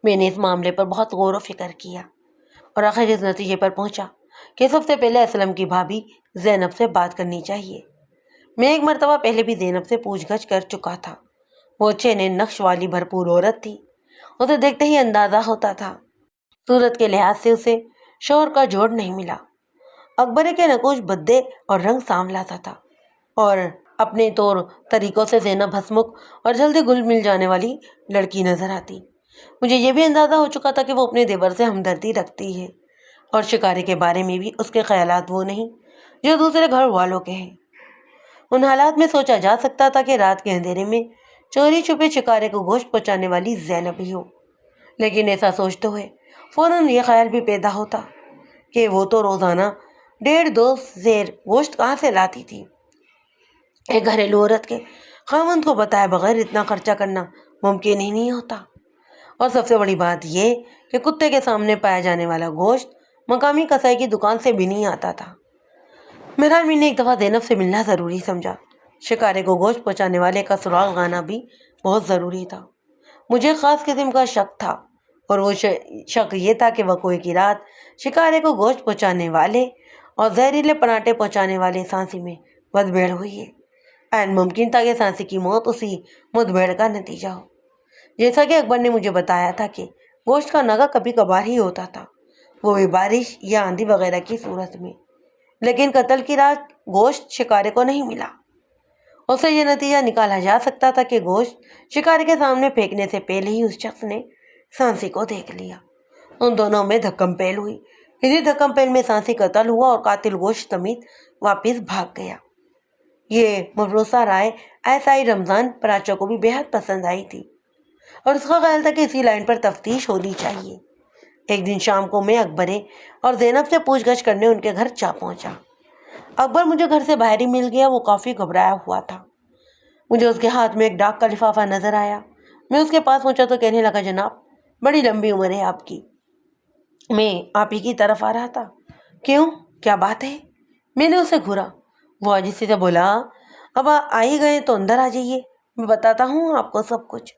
میں نے اس معاملے پر بہت غور و فکر کیا اور آخر اس نتیجے پر پہنچا کہ سب سے پہلے اسلم کی بھابھی زینب سے بات کرنی چاہیے۔ میں ایک مرتبہ پہلے بھی زینب سے پوچھ گچھ کر چکا تھا۔ وہ چین نقش والی بھرپور عورت تھی، اسے دیکھتے ہی اندازہ ہوتا تھا۔ صورت کے لحاظ سے اسے شوہر کا جوڑ نہیں ملا۔ اکبر کے نقوش بدے اور رنگ سانولا سا تھا، اور اپنے طور طریقوں سے زینب ہسمکھ اور جلدی گل مل جانے والی لڑکی نظر آتی۔ مجھے یہ بھی اندازہ ہو چکا تھا کہ وہ اپنے دیور سے ہمدردی رکھتی ہے، اور شکارے کے بارے میں بھی اس کے خیالات وہ نہیں جو دوسرے گھر والوں کے ہیں۔ ان حالات میں سوچا جا سکتا تھا کہ رات کے اندھیرے میں چوری چھپے شکارے کو گوشت پہنچانے والی زینب ہی ہو، لیکن ایسا سوچتے ہوئے فوراً یہ خیال بھی پیدا ہوتا کہ وہ تو روزانہ 1.5-2 سیر گوشت کہاں سے لاتی تھی۔ ایک گھریلو عورت کے خاوند کو بتائے بغیر اتنا خرچہ کرنا ممکن ہی نہیں ہوتا۔ اور سب سے بڑی بات یہ کہ کتے کے سامنے پایا جانے والا گوشت مقامی کسائی کی دکان سے بھی نہیں آتا تھا۔ بہرحال میں نے ایک دفعہ زینب سے ملنا ضروری سمجھا۔ شکارے کو گوشت پہنچانے والے کا سراغ لانا بھی بہت ضروری تھا۔ مجھے خاص قسم کا شک تھا، اور وہ شک یہ تھا کہ وقوع کی رات شکارے کو گوشت پہنچانے والے اور زہریلے پراٹھے پہنچانے والے سانسی میں مدبھیڑ ہوئی ہے۔ عین ممکن تھا کہ سانسی کی موت اسی مدبھیڑ کا نتیجہ ہو۔ جیسا کہ اکبر نے مجھے بتایا تھا کہ گوشت کا نگا کبھی کبھار ہی ہوتا تھا، وہ بھی بارش یا آندھی وغیرہ کی صورت میں، لیکن قتل کی رات گوشت شکارے کو نہیں ملا۔ اس سے یہ نتیجہ نکالا جا سکتا تھا کہ گوشت شکارے کے سامنے پھینکنے سے پہلے ہی اس شخص نے سانسی کو دیکھ لیا۔ ان دونوں میں دھکم پیل ہوئی۔ اسی دھکم پیل میں سانسی قتل ہوا اور قاتل گوشت سمیت واپس بھاگ گیا۔ یہ مفروضہ رائے ایسائی رمضان پراچا کو بھی بے حد پسند آئی تھی، اور اس کا خیال تھا کہ اسی لائن پر تفتیش ہونی چاہیے۔ ایک دن شام کو میں اکبرے اور زینب سے پوچھ گچھ کرنے ان کے گھر جا پہنچا۔ اکبر مجھے گھر سے باہر ہی مل گیا، وہ کافی گھبرایا ہوا تھا۔ مجھے اس کے ہاتھ میں ایک ڈاک کا لفافہ نظر آیا۔ میں اس کے پاس پہنچا تو کہنے لگا، جناب بڑی لمبی عمر ہے آپ کی، میں آپ ہی کی طرف آ رہا تھا۔ کیوں، کیا بات ہے؟ میں نے اسے گھورا۔ وہ آہستگی سے بولا، اب آ ہی گئے تو اندر آ جائیے، میں بتاتا ہوں آپ کو سب کچھ۔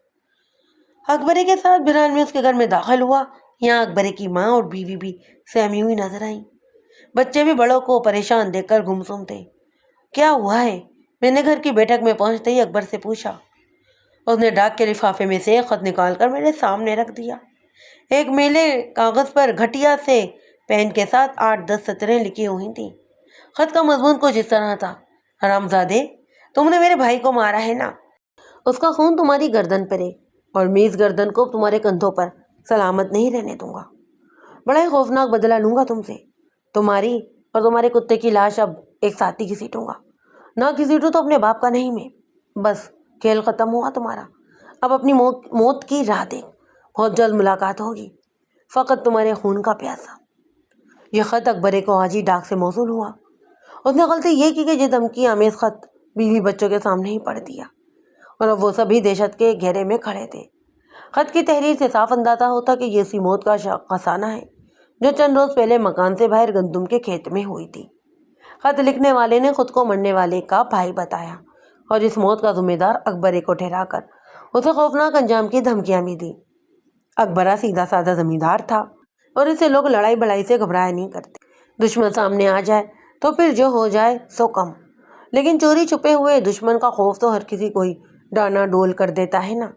اکبرے کے ساتھ بہرحال میں اس کے گھر میں داخل ہوا۔ یہاں اکبرے کی ماں اور بیوی بھی سہمی ہوئی نظر آئیں۔ بچے بھی بڑوں کو پریشان دیکھ کر گمسم تھے۔ کیا ہوا ہے؟ میں نے گھر کی بیٹھک میں پہنچتے ہی اکبر سے پوچھا۔ اس نے ڈاک کے لفافے میں سے ایک خط نکال کر میرے سامنے رکھ دیا۔ ایک میلے کاغذ پر گھٹیا سے پین کے ساتھ 8-10 سطریں لکھی ہوئی تھیں۔ خط کا مضمون کچھ اس طرح تھا، حرامزادے، تم نے میرے بھائی کو مارا ہے نا، اس کا خون تمہاری گردن پر ہے، اور میں اس گردن کو تمہارے کندھوں پر سلامت نہیں رہنے دوں گا۔ بڑا ہی خوفناک بدلہ لوں گا تم سے۔ تمہاری اور تمہارے کتے کی لاش اب ایک ساتھ ہی گھسیٹوں گا، نہ گھسیٹوں تو اپنے باپ کا نہیں میں۔ بس کھیل ختم ہوا تمہارا، اب اپنی موت کی راہ دیکھ، بہت جلد ملاقات ہوگی، فقط تمہارے خون کا پیاسا۔ یہ خط اکبرے کو آج ہی ڈاک سے موصول ہوا۔ اس نے غلطی یہ کی کہ یہ دھمکی آمیز خط بیوی بچوں کے سامنے ہی پڑھ دیا، اور اب وہ سبھی دہشت کے گھیرے میں کھڑے تھے۔ خط کی تحریر سے صاف اندازہ ہوتا کہ یہ اسی موت کا افسانہ ہے جو چند روز پہلے مکان سے باہر گندم کے کھیت میں ہوئی تھی۔ خط لکھنے والے نے خود کو مرنے والے کا بھائی بتایا، اور اس موت کا ذمہ دار اکبرے کو ٹھہرا کر اسے خوفناک انجام کی دھمکیاں بھی دی۔ اکبرہ سیدھا سادہ زمیندار تھا، اور اسے لوگ لڑائی بڑائی سے گھبرایا نہیں کرتے۔ دشمن سامنے آ جائے تو پھر جو ہو جائے سو کم، لیکن چوری چھپے ہوئے دشمن کا خوف تو ہر کسی کو ہی ڈانا ڈول کر دیتا ہے نا۔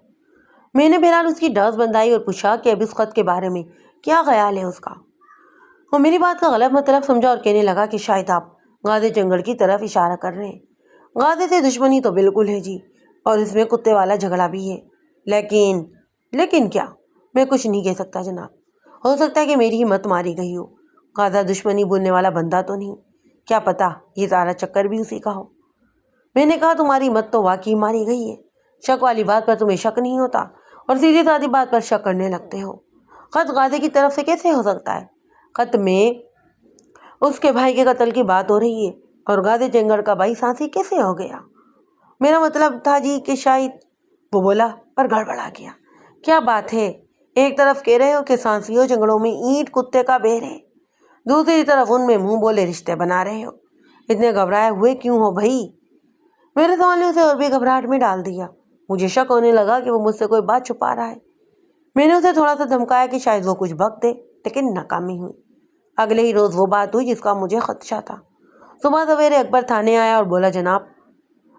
میں نے بہرحال اس کی ڈاس بندائی اور پوچھا کہ اب اس خط کے بارے میں کیا خیال ہے اس کا۔ وہ میری بات کا غلط مطلب سمجھا اور کہنے لگا کہ شاید آپ غازی جنگل کی طرف اشارہ کر رہے ہیں۔ غازی سے دشمنی تو بالکل ہے جی، اور اس میں کتے والا جھگڑا بھی ہے، لیکن کیا؟ میں کچھ نہیں کہہ سکتا جناب، ہو سکتا ہے کہ میری ہی مت ماری گئی ہو۔ غازہ دشمنی بولنے والا بندہ تو نہیں، کیا پتا یہ سارا چکر بھی اسی کا ہو۔ میں نے کہا، تمہاری مت تو واقعی ماری گئی ہے، شک والی بات پر تمہیں شک نہیں ہوتا اور سیدھی سادی بات پر شک کرنے لگتے ہو۔ خط غازی کی طرف سے کیسے ہو سکتا ہے؟ خط میں اس کے بھائی کے قتل کی بات ہو رہی ہے، اور غازی جنگل کا بھائی سانسی کیسے ہو گیا؟ میرا مطلب تھا جی کہ شاید، وہ بولا پر گڑبڑا گیا۔ کیا بات ہے؟ ایک طرف کہہ رہے ہو کہ سانسیوں جنگلوں میں اینٹ کتے کا بیر ہے، دوسری طرف ان میں منہ بولے رشتے بنا رہے ہو۔ اتنے گھبرائے ہوئے کیوں ہو بھائی؟ میرے سوال نے اسے اور بھی گھبراہٹ میں ڈال دیا۔ مجھے شک ہونے لگا کہ وہ مجھ سے کوئی بات چھپا رہا ہے۔ میں نے اسے تھوڑا سا دھمکایا کہ شاید وہ کچھ بک دے، لیکن ناکامی ہوئی۔ اگلے ہی روز وہ بات ہوئی جس کا مجھے خدشہ تھا۔ صبح سویرے اکبر تھانے آیا اور بولا، جناب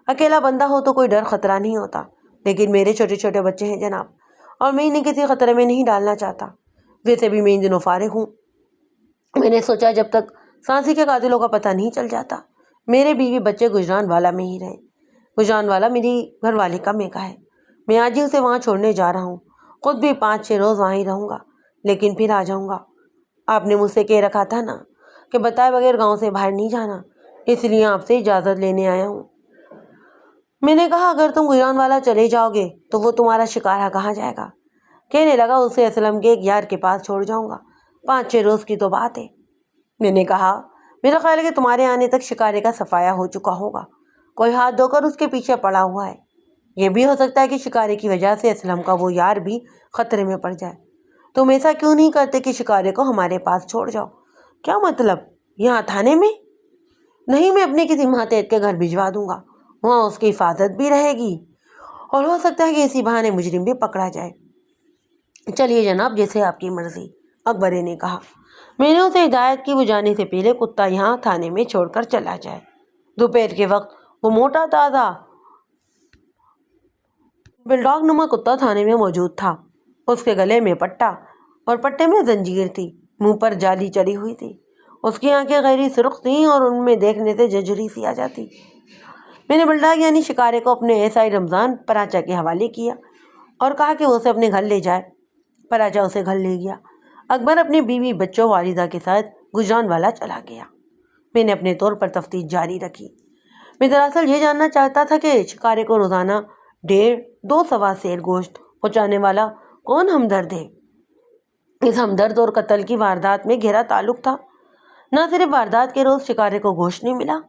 اکیلا بندہ ہو تو کوئی ڈر خطرہ نہیں ہوتا، لیکن میرے چھوٹے چھوٹے بچے ہیں جناب، اور میں انہیں کسی خطرے میں نہیں ڈالنا چاہتا۔ ویسے بھی میں ان دنوں فارغ ہوں۔ میں نے سوچا جب تک سانسی کے قاتلوں کا پتہ نہیں چل جاتا میرے بیوی بچے گجران والا میں ہی رہیں۔ گجران والا میری گھر والے کا میکا ہے۔ میں آج ہی اسے وہاں چھوڑنے جا رہا ہوں۔ خود بھی 5-6 روز وہاں ہی رہوں گا، لیکن پھر آ جاؤں گا۔ آپ نے مجھ سے کہہ رکھا تھا نا کہ بتائے بغیر گاؤں سے باہر نہیں جانا، اس لیے آپ سے اجازت لینے آیا ہوں۔ میں نے کہا، اگر تم گجران والا چلے جاؤ گے تو وہ تمہارا شکارہ کہاں جائے گا؟ کہنے لگا، اسے اسلم کے ایک یار کے پاس چھوڑ جاؤں گا، 5-6 روز کی تو بات ہے۔ میں نے کہا، میرا خیال ہے کہ تمہارے آنے تک شکارے کا صفایا ہو چکا ہوگا، کوئی ہاتھ دھو کر اس کے پیچھے پڑا ہوا ہے۔ یہ بھی ہو سکتا ہے کہ شکارے کی وجہ سے اسلم کا وہ یار بھی خطرے میں پڑ جائے۔ تم ایسا کیوں نہیں کرتے کہ شکارے کو ہمارے پاس چھوڑ جاؤ؟ کیا مطلب، یہاں تھانے میں؟ نہیں، میں اپنے کسی ماتحت کے گھر بھجوا دوں گا، وہاں اس کی حفاظت بھی رہے گی، اور ہو سکتا ہے کہ اسی بہانے مجرم بھی پکڑا جائے۔ چلیے جناب، جیسے آپ کی مرضی، اکبر نے کہا۔ میں نے اسے ہدایت کی وہ جانے سے پہلے کتا یہاں تھانے میں چھوڑ کر چلا جائے۔ دوپہر کے وقت وہ موٹا تازہ بلڈاگ نما کتا تھانے میں موجود تھا۔ اس کے گلے میں پٹا اور پٹے میں زنجیر تھی، منہ پر جالی چڑھی ہوئی تھی، اس کی آنکھیں غیری سرخ تھیں اور ان میں دیکھنے سے ججری سی آ جاتی۔ میں نے بلڈاگ یعنی شکارے کو اپنے ایسائی رمضان پراچا کے حوالے کیا اور کہا کہ وہ اسے اپنے گھر لے جائے۔ پراچا اسے گھر لے گیا۔ اکبر اپنی بیوی بچوں والدہ کے ساتھ گجران والا چلا گیا۔ میں نے اپنے طور پر تفتیش جاری رکھی۔ میں دراصل یہ جاننا چاہتا تھا کہ شکارے کو روزانہ 1.5-2 سوا سیر گوشت پہنچانے والا کون ہمدرد ہے۔ اس ہمدرد اور قتل کی واردات میں گہرا تعلق تھا۔ نہ صرف واردات کے روز شکارے کو گوشت نہیں ملا،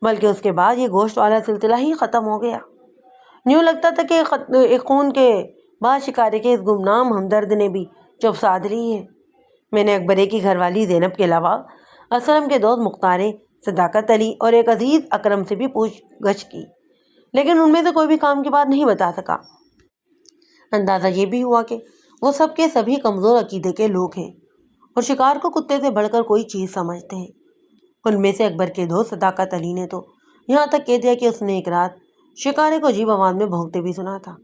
بلکہ اس کے بعد یہ گوشت والا سلسلہ ہی ختم ہو گیا۔ یوں لگتا تھا کہ ایک خون کے بعد شکارے کے اس گمنام ہمدرد نے بھی چپ سادھ لی ہے۔ میں نے اکبرے کی گھر والی زینب کے علاوہ اسلم کے دوست مختارے، صداقت علی اور ایک عزیز اکرم سے بھی پوچھ گچھ کی، لیکن ان میں سے کوئی بھی کام کی بات نہیں بتا سکا۔ اندازہ یہ بھی ہوا کہ وہ سب کے سبھی کمزور عقیدے کے لوگ ہیں اور شکار کو کتے سے بڑھ کر کوئی چیز سمجھتے ہیں۔ ان میں سے اکبر کے دوست صداقت علی نے تو یہاں تک کہہ دیا کہ اس نے ایک رات شکارے کو عجیب آواز میں بھونکتے بھی سنا تھا۔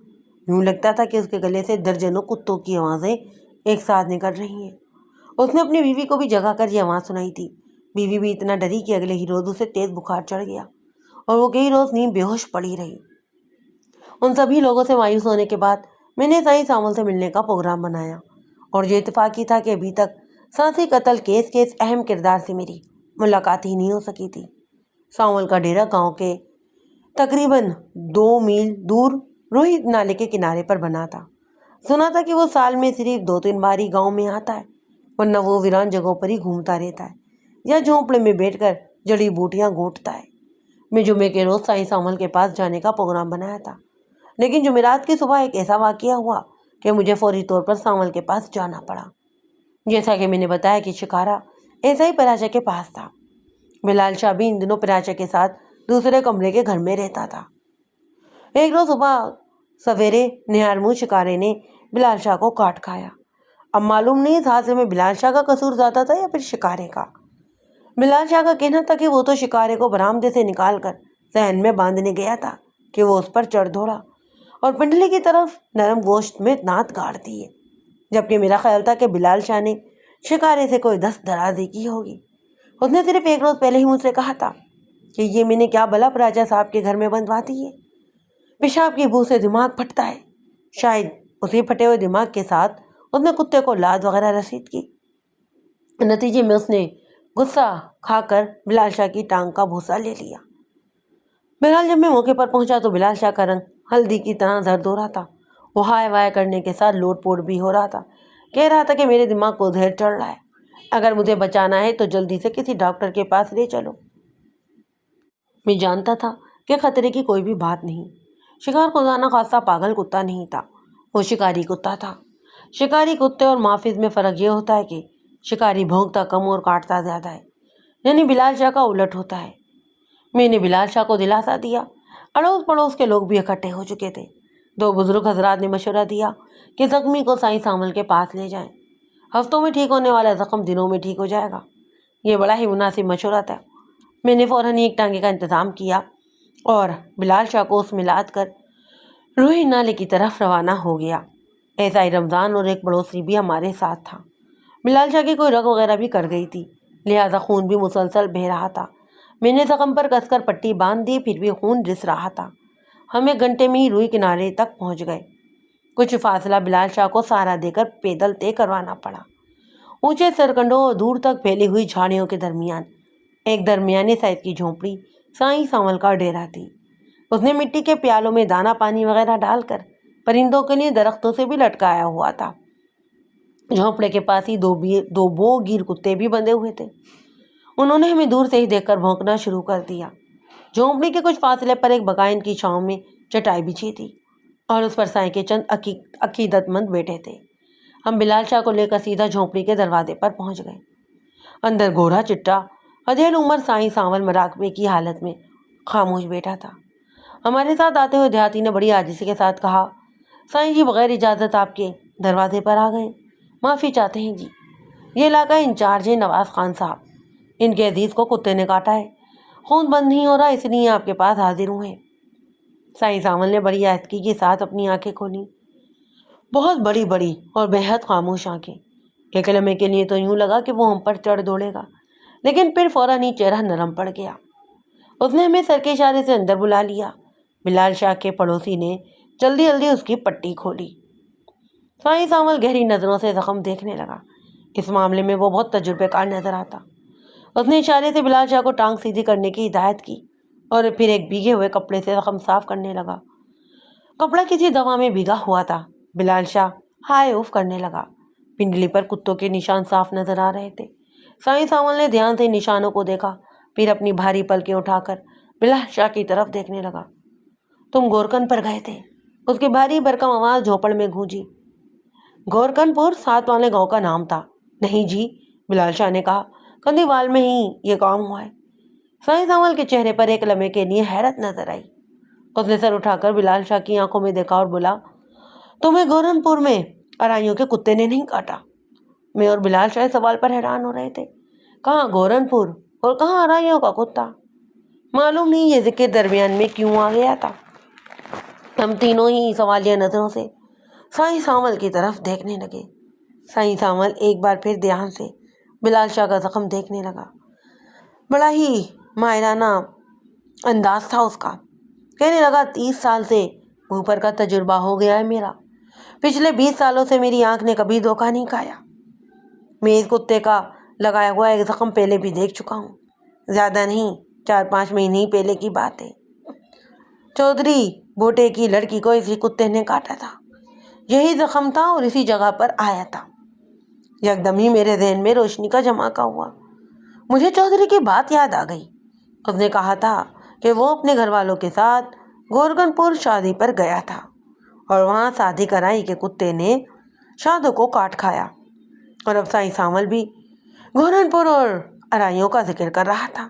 یوں لگتا تھا کہ اس کے گلے سے درجنوں کتوں کی آوازیں ایک ساتھ نکل رہی ہیں۔ اس نے اپنی بیوی کو بھی جگا کر یہ آواز سنائی تھی۔ بیوی بھی اتنا ڈری کہ اگلے ہی روز اسے تیز بخار چڑھ گیا اور وہ کئی روز نیند بے ہوش پڑی رہی۔ ان سبھی لوگوں سے مایوس ہونے کے بعد میں نے سائیں سامول سے ملنے کا پروگرام بنایا، اور یہ اتفاقی تھا کہ ابھی تک سانسی قتل کیس کے اس اہم کردار سے میری ملاقات ہی نہیں ہو سکی تھی۔ سامول کا ڈیرا گاؤں کے تقریباً 2 میل دور روہت نالے کے کنارے پر بنا تھا۔ سنا تھا کہ وہ سال میں صرف 2-3 بار ہی گاؤں میں آتا ہے، ورنہ وہ ویران جگہوں پر ہی گھومتا رہتا ہے یا جھونپڑے میں بیٹھ کر جڑی بوٹیاں گھونٹتا ہے۔ میں جمعے کے روز سائیں سامول کے پاس جانے کا پروگرام بنایا تھا، لیکن جمعرات کی صبح ایک ایسا واقعہ ہوا کہ مجھے فوری طور پر سامول کے پاس جانا پڑا۔ جیسا کہ میں نے بتایا کہ شکارہ ایسا ہی پراچا کے پاس تھا۔ بلال شاہ بھی ان دنوں پراچا کے ساتھ دوسرے کمرے کے گھر میں رہتا تھا۔ ایک روز صبح سویرے نہار شکارے نے بلال شاہ کو کاٹ کھایا۔ اب معلوم نہیں اس حادثے میں بلال شاہ کا قصور زیادہ تھا یا پھر شکارے کا۔ بلال شاہ کا کہنا تھا کہ وہ تو شکارے کو برآمدے سے نکال کر صحن میں باندھنے گیا تھا کہ وہ اس پر چڑھ دوڑا اور پنڈلی کی طرف نرم گوشت میں دانت گاڑ دیے، جبکہ میرا خیال تھا کہ بلال شاہ نے شکارے سے کوئی دست درازی کی ہوگی۔ اس نے صرف ایک روز پہلے ہی مجھ سے کہا تھا کہ یہ میں نے کیا بلا پراچا صاحب کے گھر میں بندھوا دی ہے۔ پیشاب کی بو سے دماغ پھٹتا ہے۔ شاید اسی پھٹے ہوئے دماغ کے ساتھ اس نے کتے کو لاد وغیرہ رسید کی۔ نتیجے میں اس نے غصہ کھا کر بلال شاہ کی ٹانگ کا بھوسا لے لیا۔ بہرحال جب میں موقع پر پہنچا تو بلال شاہ کا رنگ ہلدی کی طرح زرد ہو رہا تھا۔ وہ ہائے وائے کرنے کے ساتھ لوٹ پوٹ بھی ہو رہا تھا، کہہ رہا تھا کہ میرے دماغ کو زہر چڑھ رہا ہے، اگر مجھے بچانا ہے تو جلدی سے کسی ڈاکٹر کے پاس لے چلو۔ میں جانتا تھا کہ خطرے کی کوئی بھی بات نہیں۔ شکار خزانہ خاصہ پاگل کتا نہیں تھا، وہ شکاری کتا تھا۔ شکاری کتے اور محافظ میں فرق یہ ہوتا ہے کہ شکاری بھونکتا کم اور کاٹتا زیادہ ہے، یعنی بلال شاہ کا الٹ ہوتا ہے۔ میں نے بلال شاہ کو دلاسا دیا۔ اڑوس پڑوس کے لوگ بھی اکٹھے ہو چکے تھے۔ 2 بزرگ حضرات نے مشورہ دیا کہ زخمی کو سائیں سامل کے پاس لے جائیں۔ ہفتوں میں ٹھیک ہونے والا زخم دنوں میں ٹھیک ہو جائے گا۔ یہ بڑا ہی مناسب مشورہ تھا۔ میں نے فوراً ایک ٹانگے کا انتظام کیا اور بلال شاہ کو اس میں لاد کر روئی نالے کی طرف روانہ ہو گیا۔ ایسا ہی رمضان اور ایک پڑوسی بھی ہمارے ساتھ تھا۔ بلال شاہ کی کوئی رگ وغیرہ بھی کر گئی تھی، لہٰذا خون بھی مسلسل بہہ رہا تھا۔ میں نے زخم پر کس کر پٹی باندھ دی، پھر بھی خون رس رہا تھا۔ ہم 1 گھنٹے میں ہی روئی کنارے تک پہنچ گئے۔ کچھ فاصلہ بلال شاہ کو سہارا دے کر پیدل طے کروانا پڑا۔ اونچے سرکنڈوں اور دور تک پھیلی ہوئی جھاڑیوں کے درمیان ایک درمیانے سائز کی جھونپڑی سائیں سامل کا ڈیرا تھی۔ اس نے مٹی کے پیالوں میں دانہ پانی وغیرہ ڈال کر پرندوں کے لیے درختوں سے بھی لٹکایا ہوا تھا۔ جھونپڑے کے پاس ہی 2 بو گیر کتے بھی بندھے ہوئے تھے۔ انہوں نے ہمیں دور سے ہی دیکھ کر بھونکنا شروع کر دیا۔ جھونپڑی کے کچھ فاصلے پر ایک بقائن کی چھاؤں میں چٹائی بچھی تھی اور اس پر سائیں کے چند عقیدت مند بیٹھے تھے۔ ہم بلال شاہ کو لے کر سیدھا جھونپڑی کے دروازے پر پہنچ گئے۔ اندر گورا چٹا ادھیڑ عمر سائیں سامل مراقبے کی حالت میں خاموش بیٹھا تھا۔ ہمارے ساتھ آتے ہوئے دیہاتی نے بڑی عاجزی کے ساتھ کہا، سائیں جی بغیر اجازت آپ کے دروازے پر آ گئے، معافی چاہتے ہیں جی۔ یہ علاقہ انچارج ہے نواز خان صاحب، ان کے عزیز کو کتے نے کاٹا ہے، خون بند نہیں ہو رہا، اس لیے آپ کے پاس حاضر ہوئے۔ سائیں سامل نے بڑی آہستگی کے ساتھ اپنی آنکھیں کھولی، بہت بڑی بڑی اور بے حد خاموش آنکھیں۔ ایک لمحے کے لیے تو یوں لگا کہ وہ ہم پر چڑھ دوڑے گا، لیکن پھر فوراً ہی چہرہ نرم پڑ گیا۔ اس نے ہمیں سر کے اشارے سے اندر بلا لیا۔ بلال شاہ کے پڑوسی نے جلدی جلدی اس کی پٹی کھولی۔ سائیں سامل گہری نظروں سے زخم دیکھنے لگا۔ اس معاملے میں وہ بہت تجربے کار نظر آتا۔ اس نے اشارے سے بلال شاہ کو ٹانگ سیدھی کرنے کی ہدایت کی اور پھر ایک بھیگے ہوئے کپڑے سے زخم صاف کرنے لگا۔ کپڑا کسی دوا میں بھیگا ہوا تھا۔ بلال شاہ ہائے اوف کرنے لگا۔ پنڈلی پر کتوں کے نشان صاف نظر آ رہے تھے۔ سائیں سامل نے دھیان سے نشانوں کو دیکھا، پھر اپنی بھاری پلکیں اٹھا کر بلال شاہ کی طرف دیکھنے لگا۔ تم گورکن پر گئے تھے؟ اس کی بھاری بھرکم آواز جھونپڑ میں گونجی۔ گورکن پور ساتھ والے گاؤں کا نام تھا۔ نہیں جی، بلال شاہ نے کہا، کندیوال میں ہی یہ کام ہوا ہے۔ سائیں سامل کے چہرے پر ایک لمحے کے لیے حیرت نظر آئی۔ اس نے سر اٹھا کر بلال شاہ کی آنکھوں میں دیکھا اور بولا، تمہیں گورن پور میں ارائیوں کے کتے نے نہیں کاٹا؟ میں اور بلال شاہ سوال پر حیران ہو رہے تھے۔ کہاں گورن پور اور کہاں ارائیوں کا کتا؟ معلوم نہیں یہ ذکر درمیان میں کیوں آ گیا تھا۔ ہم تینوں ہی سوالیہ نظروں سے سائیں سامل کی طرف دیکھنے لگے۔ سائیں سامل ایک بار پھر دھیان سے بلال شاہ کا زخم دیکھنے لگا۔ بڑا ہی ماہرانہ انداز تھا اس کا۔ کہنے لگا، 30 سال سے اوپر کا تجربہ ہو گیا ہے میرا۔ پچھلے 20 سالوں سے میری آنکھ نے کبھی دھوکہ نہیں کھایا۔ میں اس کتے کا لگایا ہوا ایک زخم پہلے بھی دیکھ چکا ہوں، زیادہ نہیں 4-5 مہینے ہی پہلے کی بات ہے۔ چودھری بوٹے کی لڑکی کو اسی کتے نے کاٹا تھا۔ یہی زخم تھا اور اسی جگہ پر آیا تھا۔ یکدم ہی میرے ذہن میں روشنی کا جھماکہ ہوا۔ مجھے چودھری کی بات یاد آ گئی۔ اس نے کہا تھا کہ وہ اپنے گھر والوں کے ساتھ گورکن پور شادی پر گیا تھا اور وہاں شادی کرائی کے کتے نے شادو کو کاٹ کھایا۔ اور اب سائیں سامل بھی گورن پور اور ارائیوں کا ذکر کر رہا تھا۔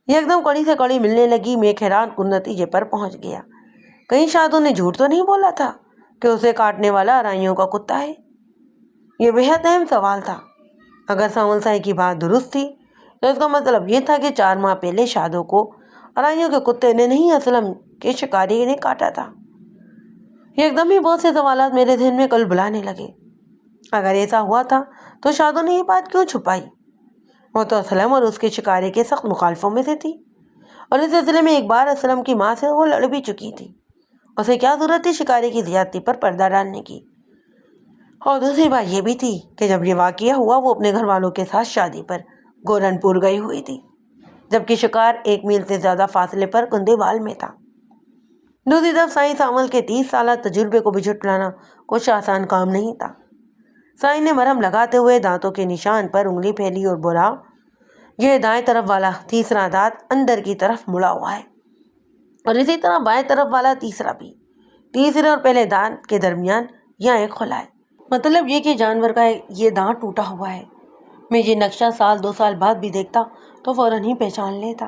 یکدم کڑی سے کڑی ملنے لگی۔ میں ایک حیران کن نتیجے پر پہنچ گیا۔ کہیں شادو نے جھوٹ تو نہیں بولا تھا کہ اسے کاٹنے والا ارائیوں کا کتا ہے؟ یہ بہت اہم سوال تھا۔ اگر سامل سائیں کی بات درست تھی تو اس کا مطلب یہ تھا کہ 4 ماہ پہلے شادو کو ارائیوں کے کتے نے نہیں، اسلم کے شکاری نے کاٹا تھا۔ یکدم ہی بہت سے سوالات میرے ذہن میں کل بلانے لگے۔ اگر ایسا ہوا تھا تو شادو نے یہ بات کیوں چھپائی؟ وہ تو اسلم اور اس کے شکاری کے سخت مخالفوں میں سے تھی، اور اس سلسلے میں ایک بار اسلم کی ماں سے وہ لڑ بھی چکی تھی۔ اسے کیا ضرورت تھی شکاری کی زیادتی پر پردہ ڈالنے کی؟ اور دوسری بات یہ بھی تھی کہ جب یہ واقعہ ہوا وہ اپنے گھر والوں کے ساتھ شادی پر گورن پور گئی ہوئی تھی، جبکہ شکار 1 میل سے زیادہ فاصلے پر کندیوال میں تھا۔ دوسری طرف سائیں سامل کے 30 سالہ تجربے کو بھی جھٹلانا کچھ آسان کام نہیں تھا۔ سائیں نے مرہم لگاتے ہوئے دانتوں کے نشان پر انگلی پھیلی اور بولا، یہ دائیں طرف والا تیسرا دانت اندر کی طرف مڑا ہوا ہے، اور اسی طرح بائیں طرف والا تیسرا بھی۔ تیسرے اور پہلے دانت کے درمیان یہاں ایک خلا ہے۔ مطلب یہ کہ جانور کا یہ دانت ٹوٹا ہوا ہے۔ میں یہ نقشہ 1-2 سال بعد بھی دیکھتا تو فوراً ہی پہچان لیتا۔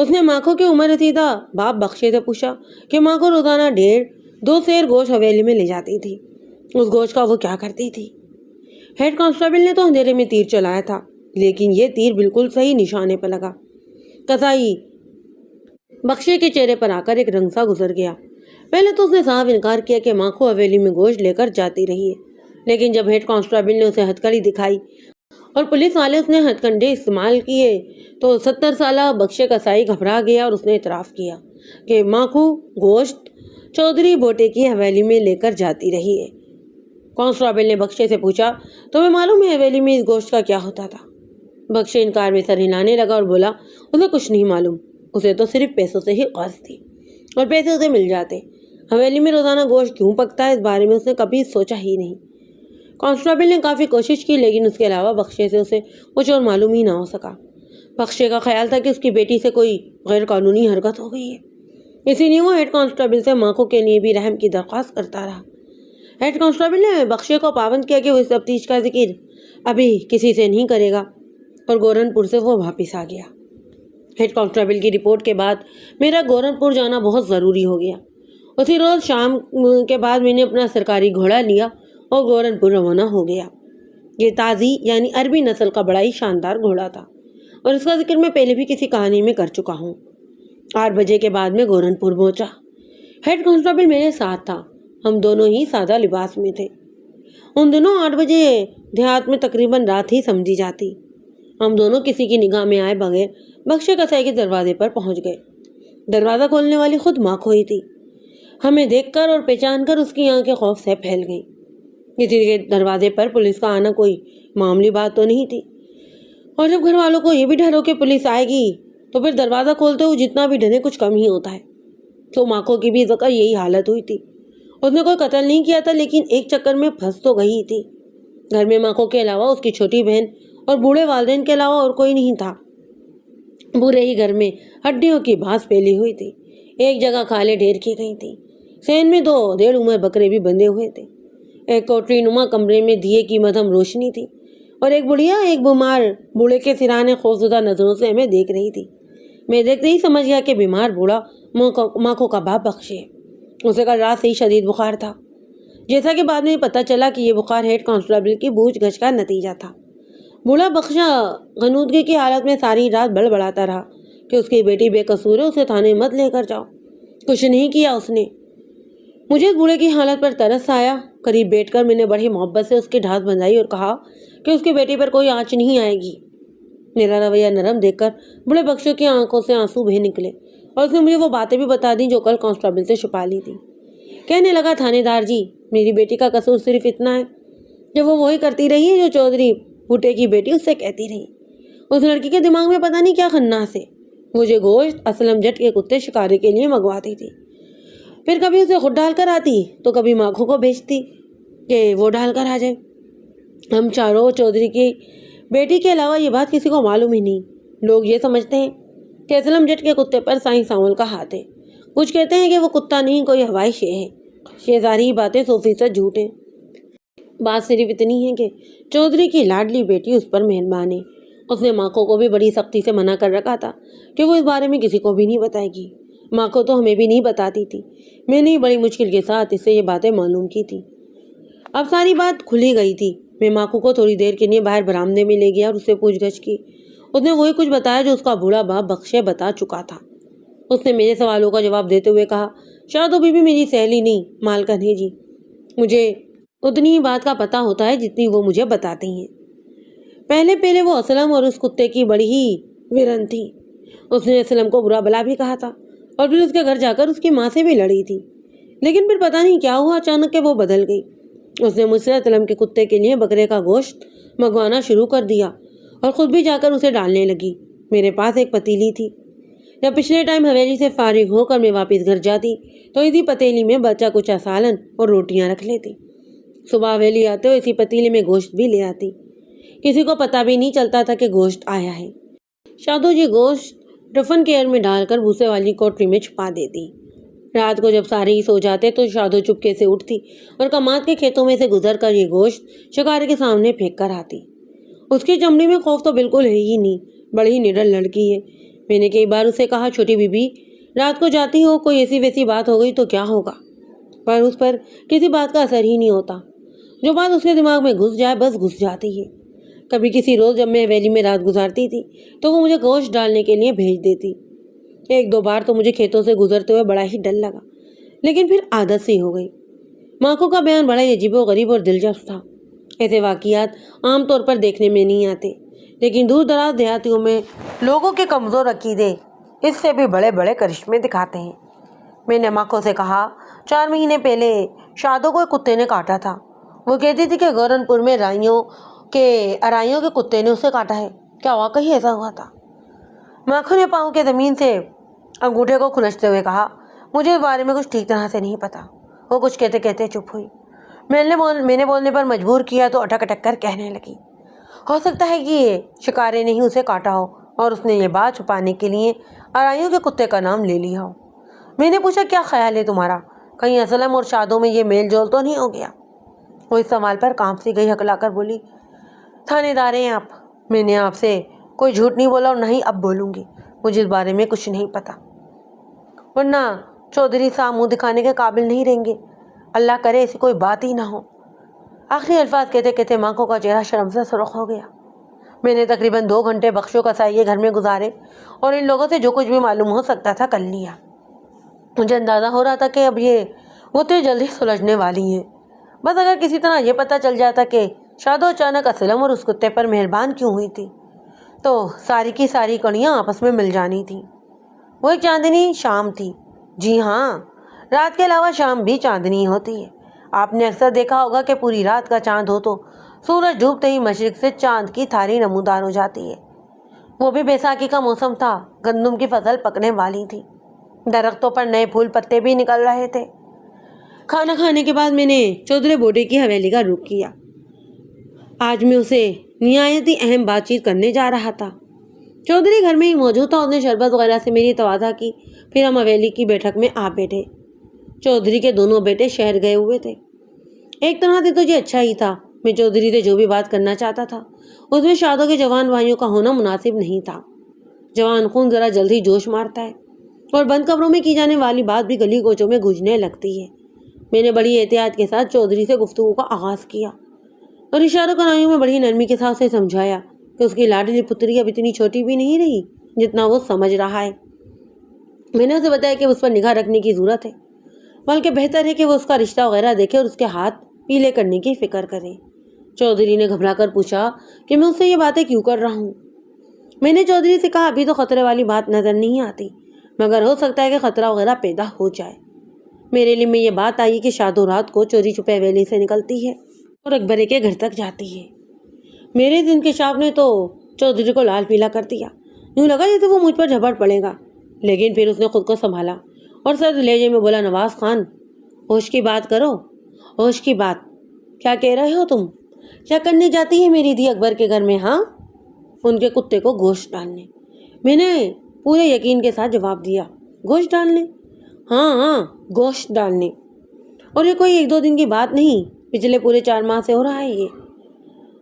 اس نے ماکھو کی عمر رسیدہ باپ بخشے سے پوچھا کہ ماکھو روزانہ 1.5-2 سیر گوشت حویلی میں لے جاتی تھی، اس گوشت کا وہ کیا کرتی تھی؟ ہیڈ کانسٹیبل نے تو اندھیرے میں تیر چلایا تھا، لیکن یہ تیر بالکل صحیح نشانے پر لگا۔ قصائی بخشے کے چہرے پر آ کر ایک رنگ سا گزر گیا۔ پہلے تو اس نے صاف انکار کیا کہ ماکھو حویلی میں گوشت لے کر جاتی رہی ہے، لیکن جب ہیڈ کانسٹیبل نے اسے ہتھکڑی دکھائی اور پولیس والے اس نے ہتھ کنڈے استعمال کیے تو 70 سالہ بخشے قصائی گھبرا گیا اور اس نے اعتراف کیا کہ ماکھو گوشت چودھری بوٹے کی حویلی میں لے کر جاتی رہی ہے۔ کانسٹیبل نے بخشے سے پوچھا، تمہیں معلوم ہے حویلی میں اس گوشت کا کیا ہوتا تھا؟ بخشے انکار میں سر ہلانے لگا اور بولا، اسے کچھ نہیں معلوم، اسے تو صرف پیسوں سے ہی قرض تھی اور پیسے اسے مل جاتے۔ حویلی میں روزانہ گوشت کیوں پکتا ہے اس بارے میں اس نے کبھی سوچا ہی نہیں۔ کانسٹیبل نے کافی کوشش کی، لیکن اس کے علاوہ بخشے سے اسے کچھ اور معلوم ہی نہ ہو سکا۔ بخشے کا خیال تھا کہ اس کی بیٹی سے کوئی غیر قانونی حرکت ہو گئی ہے، اسی لیے وہ ہیڈ کانسٹیبل سے ماکھو کے لیے بھی رحم کی درخواست کرتا رہا۔ ہیڈ کانسٹیبل نے بخشے کو پابند کیا کہ وہ اس تفتیش کا ذکر ابھی کسی سے نہیں کرے گا، اور گورنپور سے وہ واپس آ گیا۔ ہیڈ کانسٹیبل کی رپورٹ کے بعد میرا گورنپور جانا بہت ضروری ہو گیا۔ اسی روز شام کے بعد میں نے اپنا سرکاری گھوڑا لیا اور گورنپور روانہ ہو گیا۔ یہ تازی یعنی عربی نسل کا بڑا ہی شاندار گھوڑا تھا، اور اس کا ذکر میں پہلے بھی کسی کہانی میں کر چکا ہوں۔ 8 بجے کے بعد میں گورنپور پہنچا۔ ہیڈ کانسٹیبل میرے ساتھ تھا، ہم دونوں ہی سادہ لباس میں تھے۔ ان دنوں 8 بجے دیہات میں تقریباً رات ہی سمجھی جاتی۔ ہم دونوں کسی کی نگاہ میں آئے بغیر بخشے قصائی کے دروازے پر پہنچ گئے۔ دروازہ کھولنے والی خود ماکھو ہی تھی۔ ہمیں دیکھ کر اور پہچان کر اس کی آنکھیں خوف سے پھیل گئیں۔ کسی کے دروازے پر پولیس کا آنا کوئی معمولی بات تو نہیں تھی، اور جب گھر والوں کو یہ بھی ڈر ہو کہ پولیس آئے گی تو پھر دروازہ کھولتے ہوئے جتنا بھی ڈرے کچھ کم ہی ہوتا ہے۔ تو ماکھو کی بھی ذکر یہی حالت ہوئی تھی۔ اس نے کوئی قتل نہیں کیا تھا، لیکن ایک چکر میں پھنس تو گئی تھی۔ گھر میں ماکھو کے علاوہ اس کی چھوٹی بہن اور بوڑھے والدین کے علاوہ اور کوئی نہیں تھا۔ پورے ہی گھر میں ہڈیوں کی بھاس پھیلی ہوئی تھی۔ ایک جگہ کھالیں ڈھیر کی گئی تھی۔ سین میں 2 1.5 عمر بکرے بھی بندھے ہوئے تھے۔ ایک کوٹری نما کمرے میں دیے کی مدھم روشنی تھی، اور ایک بڑھیا ایک بیمار بوڑھے کے سرانے خوفزدہ نظروں سے ہمیں دیکھ رہی تھی۔ میں دیکھتے ہی سمجھ گیا کہ بیمار بوڑھا ماکھو کا باپ بخشے ہے۔ اسے کل رات سے ہی شدید بخار تھا، جیسا کہ بعد میں پتہ چلا کہ یہ بخار ہیڈ کانسٹیبل کی پوچھ گچھ کا نتیجہ تھا۔ بوڑھا بخشا غنودگی کی حالت میں ساری رات بڑبڑاتا رہا کہ اس کی بیٹی بے قصور ہے، اسے تھانے مت لے کر جاؤ۔ کچھ نہیں کیا اس نے۔ مجھے اس بوڑھے کی حالت پر ترس آیا۔ قریب بیٹھ کر میں نے بڑی محبت سے اس کی ڈھانس بندھائی اور کہا کہ اس کی بیٹی پر کوئی آنچ نہیں آئے گی۔ میرا رویہ نرم دیکھ کر بڑے بخشے کی آنکھوں سے آنسو بہہ نکلے، اور اس نے مجھے وہ باتیں بھی بتا دیں جو کل کانسٹیبل سے چھپا لی تھی۔ کہنے لگا، تھانے دار جی، میری بیٹی کا قصور صرف اتنا ہے کہ وہ وہی کرتی رہی ہے جو چودھری بھٹے کی بیٹی اس سے کہتی رہی۔ اس لڑکی کے دماغ میں پتہ نہیں کیا خناس ہے۔ مجھے گوشت اسلم جٹ کے کتے شکارے کے لیے منگواتی تھی، پھر کبھی اسے خود ڈال کر آتی تو کبھی ماکھو کو بھیجتی کہ وہ ڈال کر آ جائے۔ ہم چاروں چودھری کی بیٹی کے علاوہ یہ بات کسی کو معلوم ہی نہیں۔ لوگ یہ سمجھتے ہیں کہ اسلم جٹ کے کتے پر سائیں ساول کا ہاتھ ہے، کچھ کہتے ہیں کہ وہ کتا نہیں کوئی ہوائی شے ہے۔ یہ ساری باتیں 100% جھوٹ ہیں۔ بات صرف اتنی ہے کہ چودھری کی لاڈلی بیٹی اس پر مہربان ہے۔ اس نے ماکھو کو بھی بڑی سختی سے منع کر رکھا تھا کہ وہ اس بارے میں کسی کو بھی نہیں بتائے گی۔ ماکھو تو ہمیں بھی نہیں بتاتی تھی۔ میں نے بڑی مشکل کے ساتھ اس سے یہ باتیں معلوم کی تھی۔ اب ساری بات کھلی گئی تھی۔ میں ماکھو کو تھوڑی دیر کے لیے باہر برآمدے میں لے گیا اور اس سے پوچھ گچھ کی۔ اس نے وہی کچھ بتایا جو اس کا بوڑھا باپ بخشے بتا چکا تھا۔ اس نے میرے سوالوں کا جواب دیتے ہوئے کہا، شادو بی بی میری سہیلی نہیں، مالکن ہے جی۔ مجھے اتنی ہی بات کا پتہ ہوتا ہے جتنی وہ مجھے بتاتی ہیں۔ پہلے وہ اسلم اور اس کتے کی بڑی ہی ویرن تھی۔ اس نے اسلم کو برا بلا بھی کہا تھا، اور پھر اس کے گھر جا کر اس کی ماں سے بھی لڑی تھی، لیکن پھر پتہ نہیں کیا ہوا، اچانک کہ وہ بدل گئی۔ اس نے مجھ سے اسلم کے کتے کے لیے بکرے کا گوشت منگوانا شروع کر دیا اور خود بھی جا کر اسے ڈالنے لگی۔ میرے پاس ایک پتیلی تھی۔ جب پچھلے ٹائم حویلی سے فارغ ہو کر میں واپس گھر جاتی تو اسی پتیلی میں بچہ کچا سالن اور روٹیاں رکھ لیتی۔ صبح حویلی آتے ہوئے اسی پتیلے میں گوشت بھی لے آتی۔ کسی کو پتہ بھی نہیں چلتا تھا کہ گوشت آیا ہے۔ شادو جی گوشت ٹفن کیئر میں ڈال کر بھوسے والی کوٹری میں چھپا دیتی۔ رات کو جب سارے ہی سو جاتے تو شادو چپکے سے اٹھتی اور کماد کے کھیتوں میں سے گزر کر یہ گوشت شکارے کے سامنے پھینک کر آتی۔ اس کی چمڑی میں خوف تو بالکل ہے ہی نہیں، بڑی نڈر لڑکی ہے۔ میں نے کئی بار اسے کہا چھوٹی بیبی رات کو جاتی ہو کوئی ایسی ویسی بات ہو گئی تو کیا ہوگا، پر اس پر کسی بات کا اثر ہی نہیں ہوتا۔ جو بات اس کے دماغ میں گھس جائے بس گھس جاتی ہے۔ کبھی کسی روز جب میں حویلی میں رات گزارتی تھی تو وہ مجھے گوشت ڈالنے کے لیے بھیج دیتی۔ ایک دو بار تو مجھے کھیتوں سے گزرتے ہوئے بڑا ہی ڈر لگا، لیکن پھر عادت سی ہو گئی۔ ماکو کا بیان بڑا ہی عجیب و غریب اور دلچسپ تھا۔ ایسے واقعات عام طور پر دیکھنے میں نہیں آتے، لیکن دور دراز دیہاتیوں میں لوگوں کے کمزور عقیدے اس سے بھی بڑے بڑے کرشمے دکھاتے ہیں۔ میں نے ماکو سے کہا 4 مہینے پہلے شادو کو ایک کتے نے کاٹا تھا۔ وہ کہتی تھی کہ گورن پور میں ارائیوں کے کتے نے اسے کاٹا ہے۔ کیا واقعی ایسا ہوا تھا؟ ماکو نے پاؤں کے زمین سے انگوٹھے کو کھلچتے ہوئے کہا مجھے اس بارے میں کچھ ٹھیک طرح سے نہیں پتا۔ وہ کچھ کہتے کہتے چپ ہوئی۔ میں نے بولنے پر مجبور کیا تو اٹک اٹک کر کہنے لگی ہو سکتا ہے کہ یہ شکارے نے ہی اسے کاٹا ہو اور اس نے یہ بات چھپانے کے لیے ارائیوں کے کتے کا نام لے لیا ہو۔ میں نے پوچھا کیا خیال ہے تمہارا، کہیں اسلم اور شادو میں یہ میل جول تو نہیں ہو گیا؟ وہ اس سوال پر کانپ سی گئی، ہکلا کر بولی تھانے دار ہیں آپ، میں نے آپ سے کوئی جھوٹ نہیں بولا اور نہ ہی اب بولوں گی۔ مجھے اس بارے میں کچھ نہیں پتا، ورنہ چودھری صاحب منہ دکھانے کے قابل نہیں رہیں گے۔ اللہ کرے ایسی کوئی بات ہی نہ ہو۔ آخری الفاظ کہتے کہتے ماکو کا چہرہ شرم سے سرخ ہو گیا۔ میں نے تقریباً 2 گھنٹے بخشو کا سائے گھر میں گزارے اور ان لوگوں سے جو کچھ بھی معلوم ہو سکتا تھا کر لیا۔ مجھے اندازہ ہو رہا تھا کہ اب وہ تو جلدی سلجھنے والی ہیں۔ بس اگر کسی طرح یہ پتہ چل جاتا کہ شادو اچانک اسلم اور اس کتے پر مہربان کیوں ہوئی تھی تو ساری کی ساری کڑیاں آپس میں مل جانی تھی۔ وہ ایک چاندنی شام تھی۔ جی ہاں، رات کے علاوہ شام بھی چاندنی ہوتی ہے۔ آپ نے اکثر دیکھا ہوگا کہ پوری رات کا چاند ہو تو سورج ڈوبتے ہی مشرق سے چاند کی تھاری نمودار ہو جاتی ہے۔ وہ بھی بیساکھی کا موسم تھا، گندم کی فصل پکنے والی تھی، درختوں پر نئے پھول پتے بھی نکل رہے تھے۔ کھانا کھانے کے بعد میں نے چودھری بوٹے کی حویلی کا رخ کیا۔ آج میں اسے نہایت ہی اہم بات چیت کرنے جا رہا تھا۔ چودھری گھر میں ہی موجود تھا، اس نے شربت وغیرہ سے میری تواضع کی، پھر ہم حویلی کی بیٹھک میں آ بیٹھے۔ چودھری کے دونوں بیٹے شہر گئے ہوئے تھے۔ ایک طرح سے تو یہ اچھا ہی تھا، میں چودھری سے جو بھی بات کرنا چاہتا تھا اس میں شادو کے جوان بھائیوں کا ہونا مناسب نہیں تھا۔ جوان خون ذرا جلد ہی جوش مارتا ہے اور بند کمروں میں کی جانے والی بات بھی گلی کوچوں میں گونجنے لگتی ہے۔ میں نے بڑی احتیاط کے ساتھ چودھری سے گفتگو کا آغاز کیا اور اشاروں کنائیوں میں بڑی نرمی کے ساتھ اسے سمجھایا کہ اس کی لاڈلی پتری اب اتنی چھوٹی بھی نہیں رہی جتنا وہ سمجھ رہا ہے۔ میں نے اسے بتایا کہ اس پر نگاہ رکھنے کی ضرورت ہے، بلکہ بہتر ہے کہ وہ اس کا رشتہ وغیرہ دیکھے اور اس کے ہاتھ پیلے کرنے کی فکر کرے۔ چودھری نے گھبرا کر پوچھا کہ میں اس سے یہ باتیں کیوں کر رہا ہوں۔ میں نے چودھری سے کہا ابھی تو خطرے والی بات نظر نہیں آتی، مگر ہو سکتا ہے کہ خطرہ وغیرہ پیدا ہو جائے۔ میرے علم میں یہ بات آئی کہ شادو رات کو چوری چھپے حویلی سے نکلتی ہے اور اکبرے کے گھر تک جاتی ہے۔ میرے اس انکشاف نے تو چودھری کو لال پیلا کر دیا، یوں لگا جیسے وہ مجھ پر جھپٹ پڑے گا، لیکن پھر اس نے خود کو سنبھالا اور سرد لہجے میں بولا نواز خان ہوش کی بات کرو، ہوش کی بات۔ کیا کہہ رہے ہو تم؟ کیا کرنے جاتی ہے میری دھی اکبر کے گھر میں؟ ہاں، ان کے کتے کو گوشت ڈالنے۔ میں نے پورے یقین کے ساتھ جواب دیا گوشت ڈالنے؟ ہاں، گوشت ڈالنے، اور یہ کوئی 1-2 دن کی بات نہیں، پچھلے پورے 4 ماہ سے ہو رہا ہے یہ۔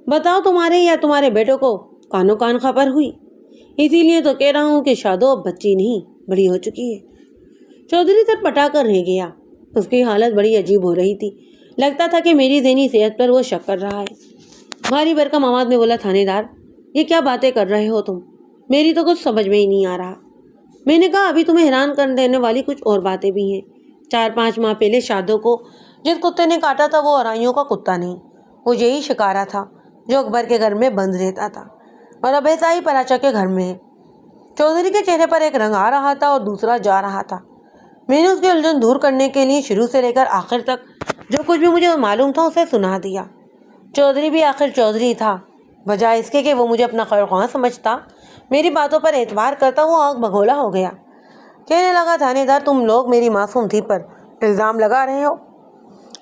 بتاؤ تمہارے یا تمہارے بیٹوں کو کانوں کان خبر ہوئی؟ اسی لیے تو کہہ رہا ہوں کہ شادو اب بچی نہیں بڑی ہو چکی ہے۔ چودھری سر پٹا کر رہ گیا، اس کی حالت بڑی عجیب ہو رہی تھی، لگتا تھا کہ میری ذہنی صحت پر وہ شک کر رہا ہے۔ بھاری بھرکم آواز میں بولا تھانے دار یہ کیا باتیں کر رہے ہو تم؟ میری تو کچھ سمجھ میں ہی نہیں آ رہا۔ میں نے کہا ابھی تمہیں حیران کر دینے والی کچھ اور باتیں بھی ہیں۔ 4-5 ماہ پہلے شادو کو جس کتے نے کاٹا تھا وہ ارائیوں کا کتا نہیں، وہ یہی شکارا تھا جو اکبر کے گھر میں بند رہتا تھا اور اب ایسا ہی پراچا کے گھر میں ہے۔ چودھری کے چہرے پر ایک رنگ آ رہا تھا اور دوسرا جا رہا تھا۔ میں نے اس کی الجھن دور کرنے کے لیے شروع سے لے کر آخر تک جو کچھ بھی مجھے معلوم تھا اسے سنا دیا۔ چودھری بھی آخر چودھری تھا، بجائے اس کے کہ وہ مجھے اپنا خیر خواہ سمجھتا، میری باتوں پر اعتبار کرتا، وہ آگ بگولا ہو گیا۔ کہنے لگا تھانے دار تم لوگ میری معصوم دھی پر الزام لگا رہے ہو،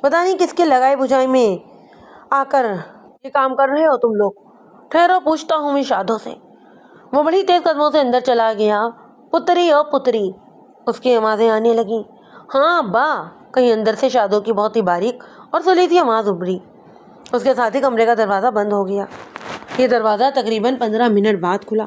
پتہ نہیں کس کے لگائی بجھائی میں آ کر یہ کام کر رہے ہو تم لوگ۔ ٹھہرو پوچھتا ہوں میں شادو سے۔ وہ بڑی تیز قدموں سے اندر چلا گیا۔ پتری او پتری، اس کی آوازیں آنے لگیں۔ ہاں ابا، کہیں اندر سے شادو کی بہت ہی باریک اور سلیسی آواز ابھری۔ اس کے ساتھ ہی کمرے کا دروازہ بند ہو گیا۔ یہ دروازہ تقریباً 15 منٹ بعد کھلا۔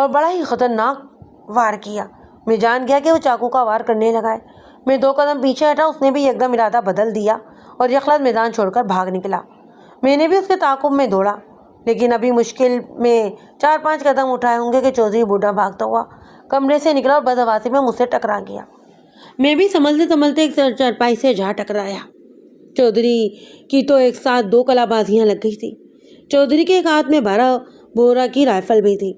اور بڑا ہی خطرناک وار کیا۔ میں جان گیا کہ وہ چاقو کا وار کرنے لگا ہے۔ میں 2 قدم پیچھے ہٹا، اس نے بھی ایک دم ارادہ بدل دیا اور یکلات میدان چھوڑ کر بھاگ نکلا۔ میں نے بھی اس کے تعاقب میں دوڑا، لیکن ابھی مشکل میں 4-5 قدم اٹھائے ہوں گے کہ چودھری بوڑھا بھاگتا ہوا کمرے سے نکلا اور بدحواسی میں مجھ سے ٹکرا گیا۔ میں بھی سنبھلتے سنبھلتے ایک چارپائی سے جا ٹکرایا۔ چودھری کی تو ایک ساتھ 2 کلا بازیاں لگ گئی تھی۔ چودھری کے ایک ہاتھ میں 12 بورا کی رائفل بھی تھی۔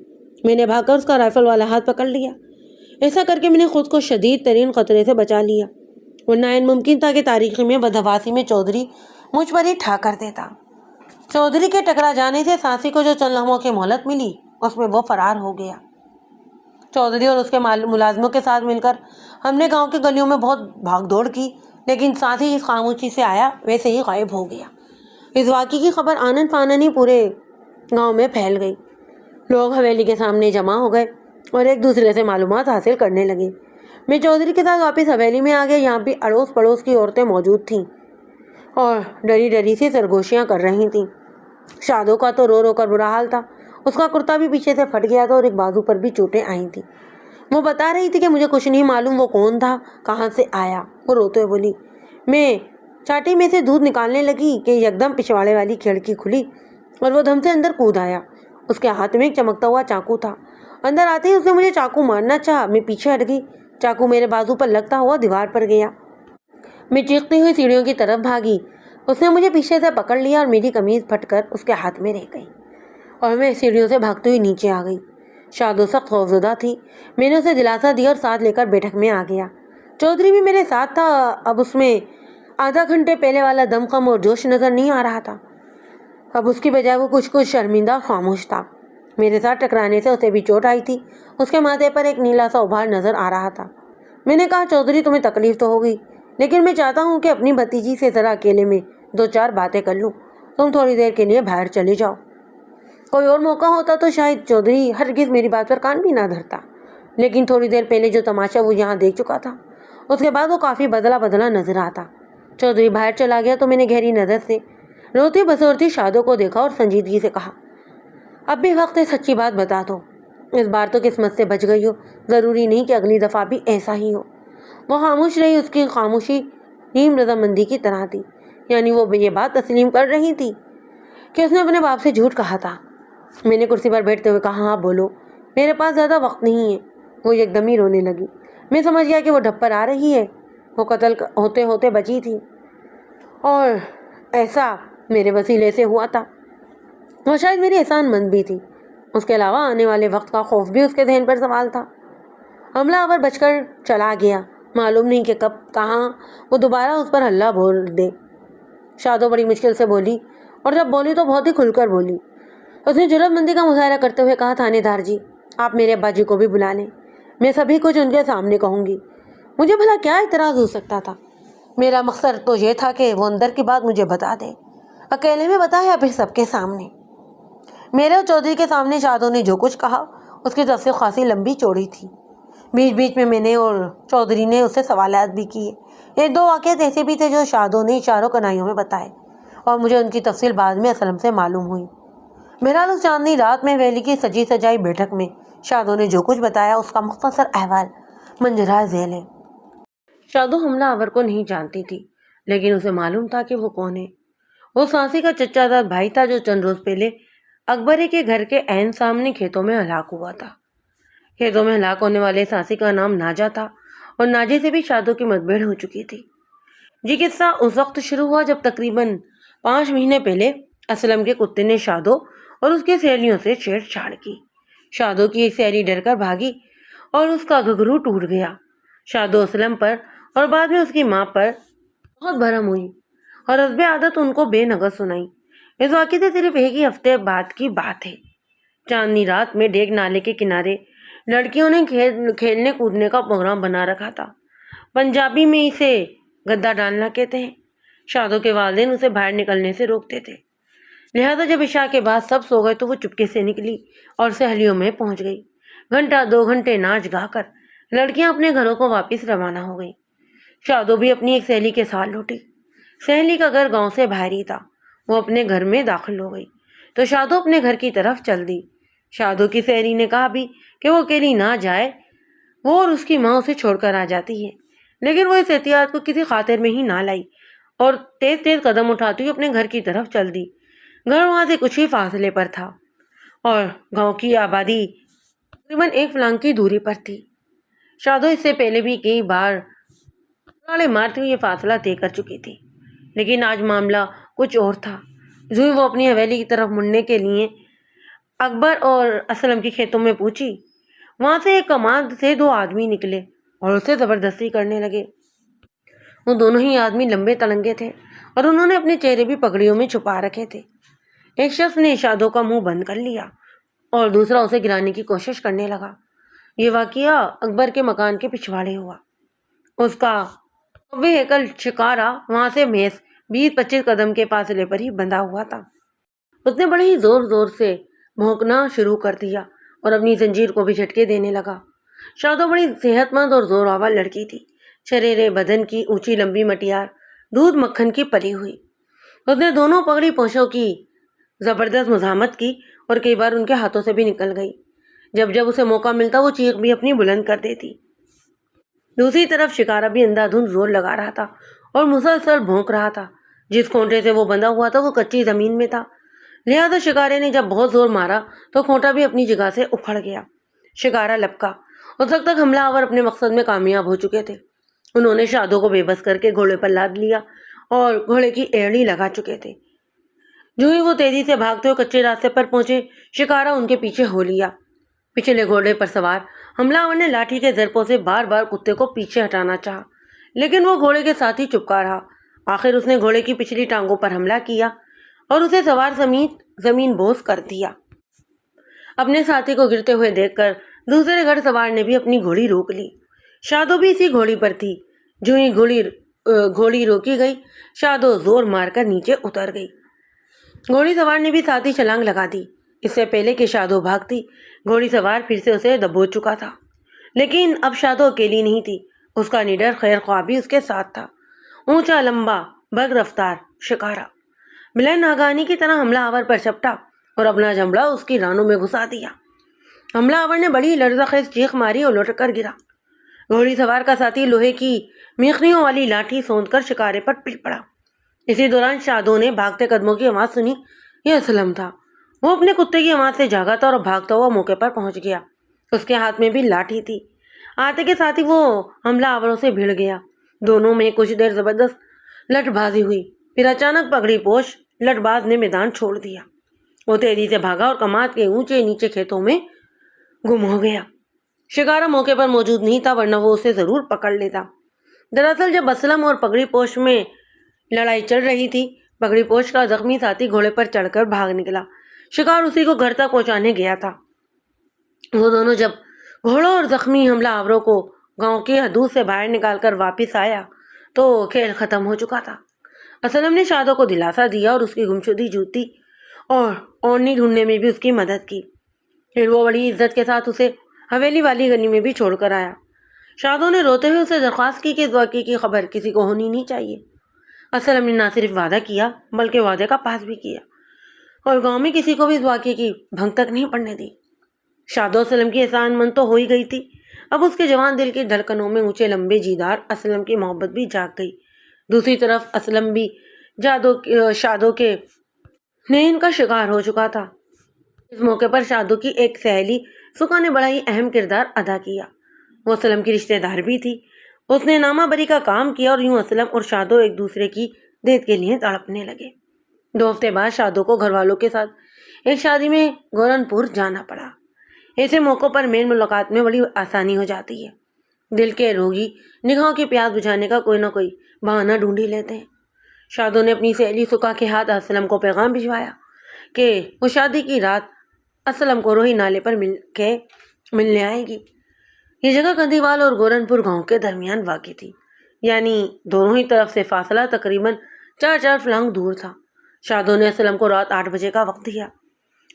میں نے بھاگ کر اس کا رائفل والا ہاتھ پکڑ لیا۔ ایسا کر کے میں نے خود کو شدید ترین خطرے سے بچا لیا، ورنہ ممکن تھا کہ تاریخی میں بدحواسی میں چودھری مجھ پر ہی ٹھا کر دیتا۔ چودھری کے ٹکرا جانے سے سانسی کو جو چند لمحوں کی مہلت ملی، اس میں وہ فرار ہو گیا۔ چودھری اور اس کے ملازموں کے ساتھ مل کر ہم نے گاؤں کی گلیوں میں بہت بھاگ دوڑ کی، لیکن ساتھ ہی اس خاموشی سے آیا ویسے ہی غائب ہو گیا۔ اس واقعے کی خبر آنن فانن ہی پورے گاؤں میں پھیل گئی۔ لوگ حویلی کے سامنے جمع ہو گئے اور ایک دوسرے سے معلومات حاصل کرنے لگے۔ میں چودھری کے ساتھ واپس حویلی میں آ گیا۔ یہاں بھی اڑوس پڑوس کی عورتیں موجود تھیں اور ڈری ڈری سی سرگوشیاں کر رہی تھیں۔ شادو کا تو رو رو کر برا حال تھا۔ اس کا کرتا بھی پیچھے سے پھٹ گیا تھا اور ایک بازو پر بھی چوٹیں آئی تھیں۔ وہ بتا رہی تھی کہ مجھے کچھ نہیں معلوم وہ کون تھا، کہاں سے آیا۔ وہ روتے ہوئے بولی۔ میں چاٹی میں سے دودھ نکالنے لگی کہ یکدم پچھواڑے والی کھڑکی کھلی اور وہ دھم سے اندر کود آیا۔ اس کے ہاتھ میں ایک چمکتا ہوا چاقو تھا۔ اندر آتے ہی اس نے مجھے چاقو مارنا چاہا۔ میں پیچھے ہٹ گئی۔ چاقو میرے بازو پر لگتا ہوا دیوار پر گیا۔ میں چیختی ہوئی سیڑھیوں کی طرف بھاگی۔ اس نے مجھے پیچھے سے پکڑ لیا اور میری قمیض پھٹ کر اس کے ہاتھ میں رہ گئی اور میں سیڑھیوں سے بھاگتی ہوئی نیچے آ گئی۔ شادو سخت خوفزدہ تھی۔ میں نے اسے دلاسا دیا اور ساتھ لے کر بیٹھک میں آ گیا۔ چودھری بھی میرے ساتھ تھا۔ اب اس میں آدھا گھنٹے پہلے والا دمخم اور جوش نظر نہیں آ رہا تھا۔ اب اس کی بجائے وہ کچھ شرمندہ خاموش تھا۔ میرے ساتھ ٹکرانے سے اسے بھی چوٹ آئی تھی۔ اس کے ماتھے پر ایک نیلا سا ابھار نظر آ رہا تھا۔ میں نے کہا، چودھری تمہیں تکلیف تو ہوگی، لیکن میں چاہتا ہوں کہ اپنی بھتیجی سے ذرا اکیلے میں 2-4 باتیں کر لوں۔ تم تھوڑی دیر کے لیے باہر چلے جاؤ۔ کوئی اور موقع ہوتا تو شاید چودھری ہرگز میری بات پر کان بھی نہ دھرتا، لیکن تھوڑی دیر پہلے جو تماشا وہ یہاں دیکھ چکا تھا، اس کے بعد وہ کافی بدلا نظر آتا۔ چودھری باہر چلا گیا تو میں نے گہری نظر سے روتی بسورتی شادو کو دیکھا اور سنجیدگی سے کہا، اب بھی وقت ہے، سچی بات بتا دو۔ اس بار تو قسمت سے بچ گئی ہو، ضروری نہیں کہ اگلی دفعہ بھی ایسا ہی ہو۔ وہ خاموش رہی۔ اس کی خاموشی نیم رضامندی کی طرح تھی، یعنی وہ یہ بات تسلیم کر رہی تھی کہ اس نے اپنے باپ سے جھوٹ کہا تھا۔ میں نے کرسی پر بیٹھتے ہوئے کہا، ہاں بولو، میرے پاس زیادہ وقت نہیں ہے۔ وہ ایک دم ہی رونے لگی۔ میں سمجھ گیا کہ وہ ڈھپ پر آ رہی ہے۔ وہ قتل ہوتے ہوتے بچی تھی اور ایسا میرے وسیلے سے ہوا تھا۔ وہ شاید میری احسان مند بھی تھی۔ اس کے علاوہ آنے والے وقت کا خوف بھی اس کے ذہن پر سوال تھا۔ حملہ آور بچ کر چلا گیا، معلوم نہیں کہ کب کہاں وہ دوبارہ اس پر حملہ بول دے۔ شادو بڑی مشکل سے بولی، اور جب بولی تو بہت ہی کھل کر بولی۔ اس نے جرأت مندی کا مظاہرہ کرتے ہوئے کہا، تھانے دار جی، آپ میرے ابا جی کو بھی بلا لیں، میں سبھی کچھ ان کے سامنے کہوں گی۔ مجھے بھلا کیا اعتراض ہو سکتا تھا؟ میرا مقصد تو یہ تھا کہ وہ اندر کی بات مجھے بتا دے، اکیلے میں بتایا یا پھر سب کے سامنے۔ میرے اور چودھری کے سامنے شادو نے جو کچھ کہا اس کی تفصیل خاصی لمبی چوڑی تھی۔ بیچ بیچ میں نے اور چودھری نے اس سے سوالات بھی کیے۔ 1-2 واقعات ایسے بھی تھے جو شادو نے اشاروں کنائیوں میں بتائے اور مجھے ان کی تفصیل بعد میں اسلم سے معلوم ہوئی۔ بہرحال اس چاندنی رات میں ویلی کی سجی سجائی بیٹھک میں شادو نے جو کچھ بتایا اس کا مختصر احوال منظرہ ذیل ہے۔ شادو حملہ آور کو نہیں جانتی تھی، لیکن اسے معلوم تھا کہ وہ کون ہے۔ وہ سانسی کا چچا زاد بھائی تھا جو چند روز پہلے اکبری کے گھر کے عین سامنے کھیتوں میں ہلاک ہوا تھا۔ کھیتوں میں ہلاک ہونے والے سانسی کا نام ناجا تھا اور ناجے سے بھی شادو کی مدبھیڑ ہو چکی تھی۔ یہ قصہ اس وقت شروع ہوا جب تقریباً 5 مہینے پہلے اسلم کے کتے نے شادو اور اس کی سہیلیوں سے چھیڑ چھاڑ کی۔ شادو کی ایک سہیلی ڈر کر بھاگی اور اس کا گھگرو ٹوٹ گیا۔ شادو اسلم پر اور بعد میں اس کی ماں پر بہت بھرم ہوئی اور حسب عادت ان کو بے نغز سنائی۔ اس واقعے سے صرف 1 ہی ہفتے بعد کی بات ہے۔ چاندنی رات میں ڈیگ نالے کے کنارے لڑکیوں نے کھیلنے کودنے کا پروگرام بنا رکھا تھا۔ پنجابی میں اسے گدا ڈالنا کہتے ہیں۔ شادو کے والدین اسے باہر نکلنے سے روکتے تھے، لہذا جب عشاء کے بعد سب سو گئے تو وہ چپکے سے نکلی اور سہیلیوں میں پہنچ گئی۔ 1-2 گھنٹے ناچ گا کر لڑکیاں اپنے گھروں کو واپس روانہ ہو گئی۔ شادو بھی اپنی ایک سہیلی کے ساتھ لوٹی۔ سہیلی کا گھر گاؤں سے باہر ہی تھا۔ وہ اپنے گھر میں داخل ہو گئی تو شادو اپنے گھر کی طرف چل دی۔ شادو کی سہری نے کہا بھی کہ وہ اکیلی نہ جائے، وہ اور اس کی ماں اسے چھوڑ کر آ جاتی ہے، لیکن وہ اس احتیاط کو کسی خاطر میں ہی نہ لائی اور تیز تیز قدم اٹھاتی ہوئی اپنے گھر کی طرف چل دی۔ گھر وہاں سے کچھ ہی فاصلے پر تھا اور گاؤں کی آبادی تقریباً 1 فلانگ کی دوری پر تھی۔ شادو اس سے پہلے بھی کئی بار راڑے مارتے ہوئے یہ فاصلہ طے کر چکی تھی، لیکن آج معاملہ کچھ اور تھا۔ جو ہی وہ اپنی حویلی کی طرف مڑنے کے لیے اکبر اور اسلم کے کھیتوں میں پہنچی، وہاں سے ایک کماد سے 2 آدمی نکلے اور اسے زبردستی کرنے لگے۔ وہ دونوں ہی آدمی لمبے تلنگے تھے اور انہوں نے اپنے چہرے بھی پگڑیوں میں چھپا رکھے تھے۔ ایک شخص نے شادو کا منہ بند کر لیا اور دوسرا اسے گرانے کی کوشش کرنے لگا۔ یہ واقعہ اکبر کے مکان کے پچھواڑے ہوا۔ اس کا قوی ہیکل شکارا وہاں سے محض 20-25 قدم کے فاصلے پر ہی بندھا ہوا تھا۔ اس نے بڑے ہی زور زور سے بھونکنا شروع کر دیا اور اپنی زنجیر کو بھی جھٹکے دینے لگا۔ شادو بڑی صحت مند اور زور آور لڑکی تھی، شریرے بدن کی، اونچی لمبی مٹیار، دودھ مکھن کی پلی ہوئی۔ اس نے دونوں پگڑی پوشوں کی زبردست مزاحمت کی اور کئی بار ان کے ہاتھوں سے بھی نکل گئی۔ جب جب اسے موقع ملتا وہ چیخ بھی اپنی بلند کر دیتی۔ دوسری طرف شکارا بھی اندھا دھند زور لگا رہا تھا اور مسلسل بھونک رہا تھا۔ جس کھونٹے سے وہ بندھا ہوا تھا وہ کچی زمین میں تھا، لہذا شکارے نے جب بہت زور مارا تو کھونٹا بھی اپنی جگہ سے اکھڑ گیا۔ شکارا لپکا۔ اس وقت تک حملہ آور اپنے مقصد میں کامیاب ہو چکے تھے۔ انہوں نے شادو کو بے بس کر کے گھوڑے پر لاد لیا اور گھوڑے کی ایڑی لگا چکے تھے۔ جو ہی وہ تیزی سے بھاگتے ہوئے کچے راستے پر پہنچے، شکارا ان کے پیچھے ہو لیا۔ پچھلے گھوڑے پر سوار حملہ آور نے لاٹھی کے ضربوں سے بار بار کتے کو پیچھے ہٹانا چاہا، لیکن وہ گھوڑے کے ساتھ ہی چپکا رہا۔ آخر اس نے گھوڑے کی پچھلی ٹانگوں پر حملہ کیا اور اسے سوار سمیت زمین بوس کر دیا۔ اپنے ساتھی کو گرتے ہوئے دیکھ کر دوسرے گھڑ سوار نے بھی اپنی گھوڑی روک لی۔ شادو بھی اسی گھوڑی پر تھی۔ جو ہی گھوڑی روکی گئی، شادو زور مار کر نیچے اتر گئی۔ گھوڑی سوار نے بھی ساتھ ہی چھلانگ لگا دی۔ اس سے پہلے کہ شادو بھاگتی، گھوڑی سوار پھر سے اسے دبوچ چکا تھا۔ لیکن اب شادو اکیلی نہیں تھی، اس کا نڈر خیر خواہ بھی اس کے ساتھ تھا۔ اونچا لمبا برق رفتار شکارا بلند ناگانی کی طرح حملہ آور پر چپٹا اور اپنا جمڑا اس کی رانوں میں گھسا دیا۔ حملہ آور نے بڑی لرزہ خیز چیخ ماری اور لٹک کر گرا۔ گھوڑی سوار کا ساتھی لوہے کی میخنیوں والی لاٹھی سوند کر شکارے پر پل پڑا۔ اسی دوران شادو نے بھاگتے قدموں کی آواز سنی۔ یہ اسلم تھا۔ وہ اپنے کتے کی آواز سے جاگا تھا اور بھاگتا ہوا موقع پر پہنچ گیا۔ اس کے ہاتھ میں بھی لاٹھی تھی۔ آتے کے ساتھ ہی وہ حملہ آوروں سے بھیڑ گیا۔ دونوں میں کچھ دیر زبردست لٹ بازی ہوئی، پھر اچانک پگڑی پوش لٹ باز نے میدان چھوڑ دیا۔ وہ تیزی سے بھاگا اور کماد کے اونچے نیچے کھیتوں میں گم ہو گیا۔ شکارا موقع پر موجود نہیں تھا، ورنہ وہ اسے ضرور پکڑ لیتا۔ دراصل جب اسلم اور پگڑی پوش میں لڑائی چل رہی تھی، پگڑی پوش کا زخمی ساتھی گھوڑے پر چڑھ کر بھاگ نکلا۔ شکار اسی کو گھر تک پہنچانے گیا تھا۔ وہ دونوں جب گھوڑوں اور زخمی حملہ آوروں کو گاؤں کی حدود سے باہر نکال کر واپس آیا تو کھیل ختم ہو چکا تھا۔ اسلم نے شادو کو دلاسا دیا اور اس کی گمشدہ جوتی اور اوڑھنی ڈھونڈنے میں بھی اس کی مدد کی۔ پھر وہ بڑی عزت کے ساتھ اسے حویلی والی گلی میں بھی چھوڑ کر آیا۔ شادو نے روتے ہوئے اسے درخواست کی کہ اس واقعے کی خبر کسی کو ہونی نہیں چاہیے۔ اسلم نے نہ صرف وعدہ کیا بلکہ وعدے کا پاس بھی کیا اور گاؤں میں کسی کو بھی اس واقعے کی بھنگ تک نہیں پڑنے دی۔ شادو اسلم کی احسان مند تو ہو ہی گئی تھی، اب اس کے جوان دل کی دھڑکنوں میں اونچے لمبے جیدار اسلم کی محبت بھی جاگ گئی۔ دوسری طرف اسلم بھی شادو کے نین کا شکار ہو چکا تھا۔ اس موقع پر شادو کی ایک سہیلی سکھا نے بڑا ہی اہم کردار ادا کیا۔ وہ اسلم کی رشتہ دار بھی تھی۔ اس نے نامہ بری کا کام کیا اور یوں اسلم اور شادو ایک دوسرے کی دید کے لیے تڑپنے لگے۔ 2 ہفتے بعد شادو کو گھر والوں کے ساتھ ایک شادی میں گورن پور جانا پڑا۔ ایسے موقعوں پر میل ملاقات میں بڑی آسانی ہو جاتی ہے۔ دل کے روگی نگاہوں کی پیاس بجھانے کا کوئی نہ کوئی بہانہ ڈھونڈ ہی لیتے ہیں۔ شادو نے اپنی سہیلی سکھا کے ہاتھ اسلم کو پیغام بھجوایا کہ وہ شادی کی رات اسلم کو روہی نالے پر ملنے آئے گی۔ یہ جگہ کندیوال اور گورن پور گاؤں کے درمیان واقع تھی، یعنی دونوں ہی طرف سے فاصلہ تقریباً 4 فلانگ دور تھا۔ شادو نے اسلم کو رات 8 بجے کا وقت دیا،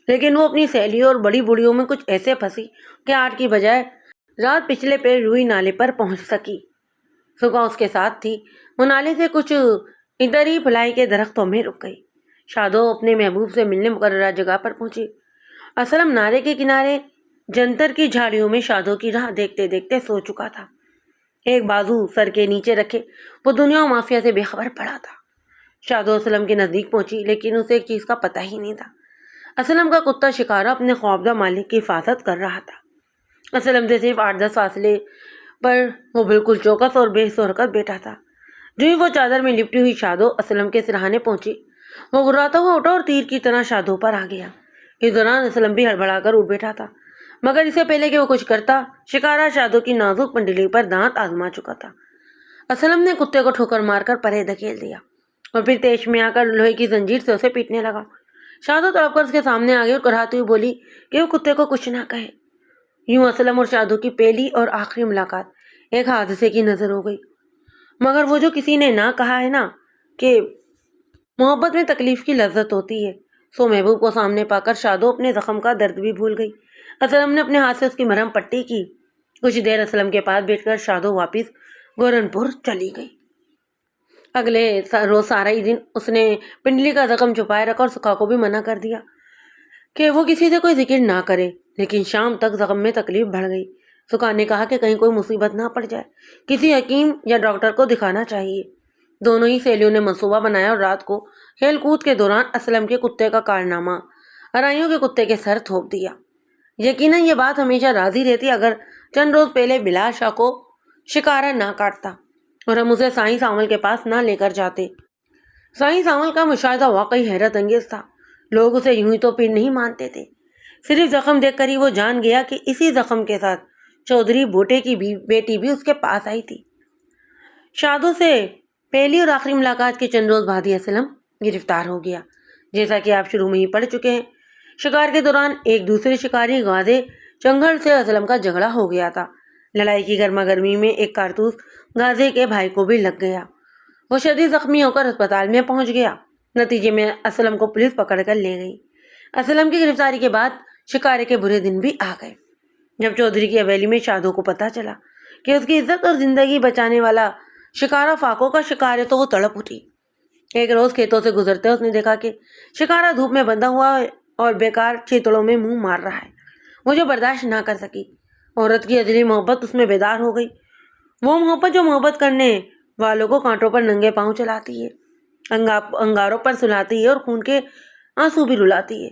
لیکن وہ اپنی سہیلیوں اور بڑی بوڑھیوں میں کچھ ایسے پھنسی کہ 8 کی بجائے رات پچھلے پیر روئی نالے پر پہنچ سکی۔ سکھا اس کے ساتھ تھی۔ وہ نالے سے کچھ ادھری پلائی کے درختوں میں رک گئی۔ شادو اپنے محبوب سے ملنے مقررہ جگہ پر پہنچی۔ اسلم نالے کے کنارے جنتر کی جھاڑیوں میں شادوں کی راہ دیکھتے دیکھتے سو چکا تھا۔ ایک بازو سر کے نیچے رکھے وہ دنیا و مافیا سے بے خبر پڑا تھا۔ شادو اسلم کے نزدیک پہنچی، لیکن اسے ایک چیز کا پتہ ہی نہیں تھا۔ اسلم کا کتا شکارہ اپنے خوابزدہ مالک کی حفاظت کر رہا تھا۔ اسلم سے صرف 8-10 فاصلے پر وہ بالکل چوکس اور بے حرکت بیٹھا تھا۔ جو ہی وہ چادر میں لپٹی ہوئی شادو اسلم کے سرہانے پہنچی، وہ گراتا ہوا اٹھا اور تیر کی طرح شادو پر آ گیا۔ اس دوران اسلم بھی ہڑبڑا کر اٹھ بیٹھا تھا، مگر اس سے پہلے کہ وہ کچھ کرتا، شکارہ شادو کی نازک پنڈلی پر دانت آزما چکا تھا۔ اسلم نے کتے کو ٹھوکر مار کر پرے دھکیل دیا اور پھر تیش میں آ کر لوہے کی زنجیر سے اسے پیٹنے لگا۔ شادو تڑپ کر اس کے سامنے آ گئی اور کراہتی ہوئی بولی کہ وہ کتے کو کچھ نہ کہے۔ یوں اسلم اور شادو کی پہلی اور آخری ملاقات ایک حادثے کی نظر ہو گئی، مگر وہ جو کسی نے نہ کہا ہے نا کہ محبت میں تکلیف کی لذت ہوتی ہے، سو محبوب کو سامنے پا کر شادو اپنے زخم کا درد بھی بھول گئی۔ اسلم نے اپنے ہاتھ سے اس کی مرہم پٹی کی۔ کچھ دیر اسلم کے پاس بیٹھ کر شادو واپس گورنپور چلی گئی۔ اگلے روز سارا ہی دن اس نے پنڈلی کا زخم چھپائے رکھا اور سکھا کو بھی منع کر دیا کہ وہ کسی سے کوئی ذکر نہ کرے، لیکن شام تک زخم میں تکلیف بڑھ گئی۔ سکھا نے کہا کہ کہیں کوئی مصیبت نہ پڑ جائے، کسی حکیم یا ڈاکٹر کو دکھانا چاہیے۔ دونوں ہی سہیلیوں نے منصوبہ بنایا اور رات کو کھیل کود کے دوران اسلم کے کتے کا کارنامہ ارائیوں کے کتے کے سر تھوپ دیا۔ یقیناً یہ بات ہمیشہ راضی رہتی اگر چند روز پہلے بلال شاہ کو شکارہ نہ کاٹتا اور ہم اسے سائنس عمل کے پاس نہ لے کر جاتے۔ سائنس عمل کا مشاہدہ واقعی حیرت انگیز تھا۔ لوگ اسے یوں ہی تو پھر نہیں مانتے تھے۔ صرف زخم دیکھ کر ہی وہ جان گیا کہ اسی زخم کے ساتھ چودھری بوٹے کی بیٹی بھی اس کے پاس آئی تھی۔ شادو سے پہلی اور آخری ملاقات کے چند روز بعد ہی اسلم گرفتار ہو گیا۔ جیسا کہ آپ شروع میں ہی پڑھ چکے ہیں، شکار کے دوران ایک دوسرے شکاری غازے چنگھڑ سے اسلم کا جھگڑا ہو گیا تھا۔ لڑائی کی گرما گرمی میں ایک کارتوس غازے کے بھائی کو بھی لگ گیا۔ وہ شدید زخمی ہو کر اسپتال میں پہنچ گیا۔ نتیجے میں اسلم کو پولیس پکڑ کر لے گئی۔ اسلم کی گرفتاری کے بعد شکارے کے برے دن بھی آ گئے۔ جب چودھری کی حویلی میں شادو کو پتہ چلا کہ اس کی عزت اور زندگی بچانے والا شکارہ فاقوں کا شکار ہے تو وہ تڑپ اٹھی۔ ایک روز کھیتوں سے گزرتے اس نے دیکھا کہ شکارہ دھوپ میں بندھا ہوا اور بیکار چیتڑوں میں منہ مار رہا ہے۔ وہ جو برداشت نہ کر سکی، عورت کی ازلی محبت اس میں بیدار ہو گئی، وہ محبت جو محبت کرنے والوں کو کانٹوں پر ننگے پاؤں چلاتی ہے، انگاروں پر سلاتی ہے اور خون کے آنسو بھی رلاتی ہے،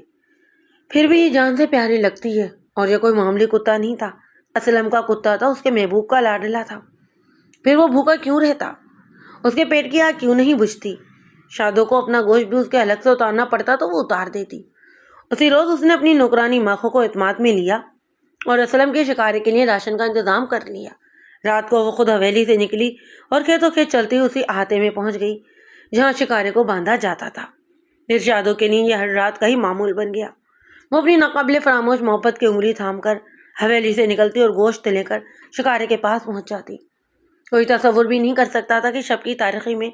پھر بھی یہ جان سے پیاری لگتی ہے۔ اور یہ کوئی معمولی کتا نہیں تھا، اسلم کا کتا تھا، اس کے محبوب کا لاڈلا تھا۔ پھر وہ بھوکا کیوں رہتا؟ اس کے پیٹ کی آگ کیوں نہیں بجھتی؟ شادو کو اپنا گوشت بھی اس کے حلق سے اتارنا پڑتا تو وہ اتار دیتی۔ اسی روز اس نے اپنی نوکرانی ماخو کو اعتماد میں لیا اور اسلم کے شکارے کے لیے راشن کا انتظام کر لیا۔ رات کو وہ خود حویلی سے نکلی اور کھیتوں کھیت چلتی اسی احاطے میں پہنچ گئی جہاں شکارے کو باندھا جاتا تھا۔ پھر شادو کے لیے یہ ہر رات کا ہی معمول بن گیا۔ وہ اپنی ناقابل فراموش محبت کی انگلی تھام کر حویلی سے نکلتی اور گوشت لے کر شکارے کے پاس پہنچ جاتی۔ کوئی تصور بھی نہیں کر سکتا تھا کہ شب کی تاریخی میں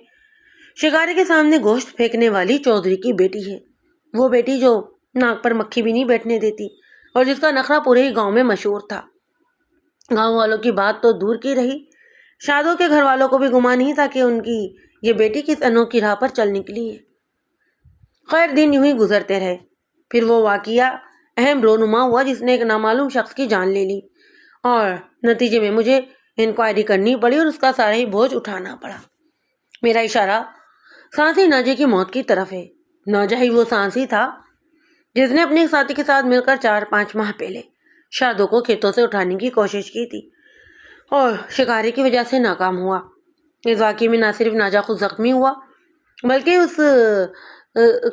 شکارے کے سامنے گوشت پھینکنے والی چودھری کی بیٹی ہے، وہ بیٹی جو ناک پر مکھی بھی نہیں بیٹھنے دیتی اور جس کا نخرہ پورے ہی گاؤں میں مشہور تھا۔ گاؤں والوں کی بات تو دور کی رہی، شادو کے گھر والوں کو بھی گمان نہیں تھا کہ ان کی یہ بیٹی کس انوکھی راہ پر چل نکلی ہے۔ خیر دن یوں ہی گزرتے رہے۔ پھر وہ واقعہ اہم رونما ہوا جس نے ایک نامعلوم شخص کی جان لے لی اور نتیجے میں مجھے انکوائری کرنی پڑی اور اس کا سارا ہی بوجھ اٹھانا پڑا۔ میرا اشارہ سانسی ناجے کی موت کی طرف ہے۔ ناجا ہی وہ سانسی تھا جس نے اپنے ساتھی کے ساتھ مل کر 4-5 ماہ پہلے شادو کو کھیتوں سے اٹھانے کی کوشش کی تھی اور شکارے کی وجہ سے ناکام ہوا۔ اس واقعے میں نہ صرف ناجا خود زخمی ہوا بلکہ اس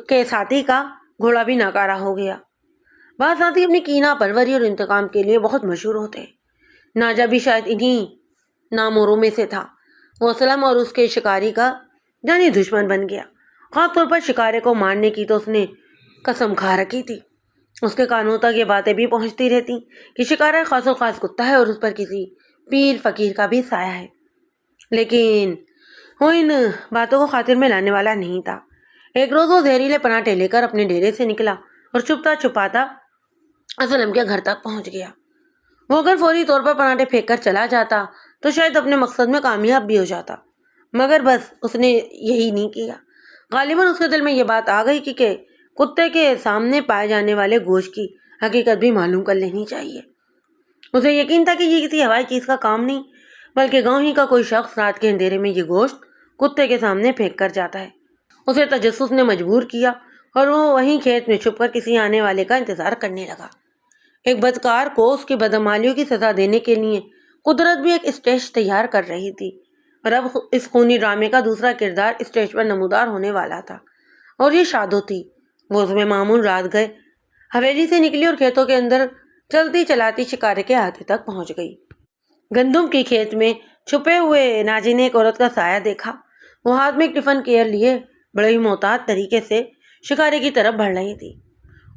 کے ساتھی کا گھوڑا بھی ناکارہ ہو گیا۔ بعض ساتھی اپنی کینہ پروری اور انتقام کے لیے بہت مشہور ہوتے ہیں۔ ناجا بھی شاید انہی ناموروں میں سے تھا۔ وہ اسلم اور اس کے شکاری کا جانی دشمن بن گیا۔ خاص طور پر شکارے کو مارنے کی تو اس نے قسم کھا رکھی تھی۔ اس کے کانوں تک یہ باتیں بھی پہنچتی رہتی کہ شکارہ خاص و خاص کتا ہے اور اس پر کسی پیر فقیر کا بھی سایہ ہے، لیکن وہ ان باتوں کو خاطر میں لانے والا نہیں تھا۔ ایک روز وہ زہریلے پراٹھے لے کر اپنے ڈیرے سے نکلا اور چھپتا چھپاتا اسلم کے گھر تک پہنچ گیا۔ وہ اگر فوری طور پر پراٹھے پھینک کر چلا جاتا تو شاید اپنے مقصد میں کامیاب بھی ہو جاتا، مگر بس اس نے یہی نہیں کیا۔ غالباً اس کے دل میں یہ بات آ گئی کہ کتے کے سامنے پائے جانے والے گوشت کی حقیقت بھی معلوم کر لینی چاہیے۔ اسے یقین تھا کہ یہ کسی ہوائی چیز کا کام نہیں بلکہ گاؤں ہی کا کوئی شخص رات کے اندھیرے میں یہ گوشت کتے کے سامنے پھینک کر جاتا ہے۔ اسے تجسس نے مجبور کیا اور وہ وہیں کھیت میں چھپ کر کسی آنے والے کا انتظار کرنے لگا۔ ایک بدکار کو اس کی بدعمالیوں کی سزا دینے کے لیے قدرت بھی ایک اسٹیج تیار کر رہی تھی، اور اب اس خونی ڈرامے کا دوسرا کردار اسٹیج پر نمودار ہونے والا تھا، اور یہ شادو تھی۔ وہ اس میں معمول رات گئے حویلی سے نکلی اور کھیتوں کے اندر چلتی چلاتی شکارے کے ہاتھے تک پہنچ گئی۔ گندم کی کھیت میں چھپے ہوئے ناجی نے ایک عورت کا سایہ دیکھا۔ وہ ہاتھ میں ایک ٹفن کیئر لیے بڑے ہی محتاط طریقے سے شکارے کی طرف بڑھ رہی تھی۔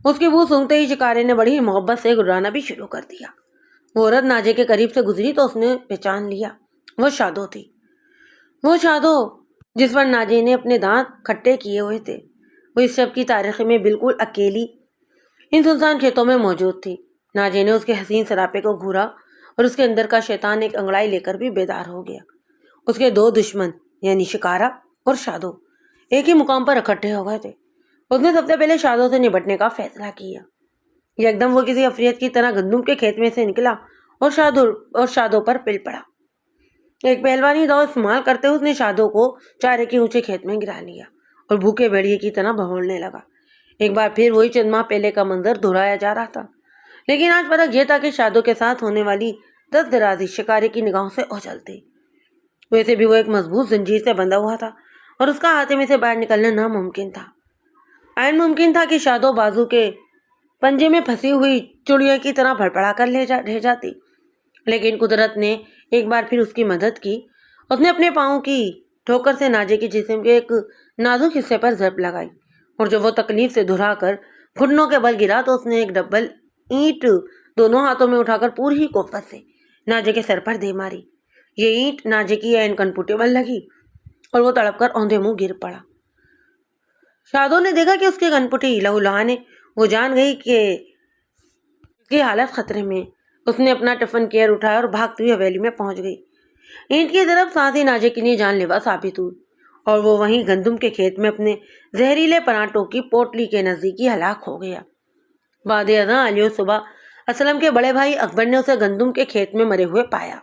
اس کی بو سونگتے ہی شکارے نے بڑی ہی محبت سے گرانا بھی شروع کر دیا۔ وہ عورت ناجے کے قریب سے گزری تو اس نے پہچان لیا، وہ شادو تھی۔ وہ شادو جس پر ناجی نے اپنے دانت کھٹے کیے ہوئے تھے، وہ اس شب کی تاریخ میں بالکل اکیلی ان سنسان کھیتوں میں موجود تھی۔ ناجی نے اس کے حسین سراپے کو گھورا اور اس کے اندر کا شیطان ایک انگڑائی لے کر بھی بیدار ہو گیا۔ اس کے دو دشمن یعنی شکارا اور شادو ایک ہی مقام پر اکٹھے ہو گئے تھے۔ اس نے سب سے پہلے شادو سے نپٹنے کا فیصلہ کیا۔ یکدم وہ کسی عفریت کی طرح گندم کے کھیت میں سے نکلا اور شادو پر پل پڑا۔ ایک پہلوانی داؤ استعمال کرتے ہوئے اس نے شادو کو چارے کے اونچے کھیت میں گرا لیا اور بھوکے بھیڑیے کی طرح بھوننے لگا۔ ایک بار پھر وہی چند ماہ پہلے کا منظر دہرایا جا رہا تھا، لیکن آج فرق یہ تھا کہ شادو کے ساتھ ہونے والی دست درازی شکارے کی نگاہوں سے اوجھل تھی۔ ویسے بھی وہ ایک مضبوط زنجیر سے بندھا ہوا تھا اور اس کا ہاتھے میں سے باہر نکلنا ناممکن تھا۔ عین ممکن تھا کہ شادو بازو کے پنجے میں پھنسی ہوئی چڑیا کی طرح پھڑپڑا کر رہ جاتی، لیکن قدرت نے ایک بار پھر اس کی مدد کی۔ اس نے اپنے پاؤں کی ٹھوکر سے ناجے کے جسم کے ایک نازک حصے پر ضرب لگائی، اور جب وہ تکلیف سے دھرا کر گھٹنوں کے بل گرا تو اس نے ایک ڈبل اینٹ دونوں ہاتھوں میں اٹھا کر پوری قوت سے ناجے کے سر پر دے ماری۔ یہ اینٹ ناجے کی عین کنپوٹے بل لگی اور وہ تڑپ کر اوندھے منہ گر پڑا۔ شادو نے دیکھا کہ اس کی کنپٹی لہو لہان ہے۔ وہ جان گئی کہ اس کی حالت خطرے میں۔ اس نے اپنا ٹفن کیئر اٹھایا اور بھاگتی ہوئی حویلی میں پہنچ گئی۔ اینٹ کی طرف ساتھ ہی ناجے کے لیے جان لیوا ثابت ہوئی، اور وہ وہیں گندم کے کھیت میں اپنے زہریلے پرانٹوں کی پوٹلی کے نزدیک ہی ہلاک ہو گیا۔ بعد ازاں علی صبح اسلم کے بڑے بھائی اکبر نے اسے گندم کے کھیت میں مرے ہوئے پایا۔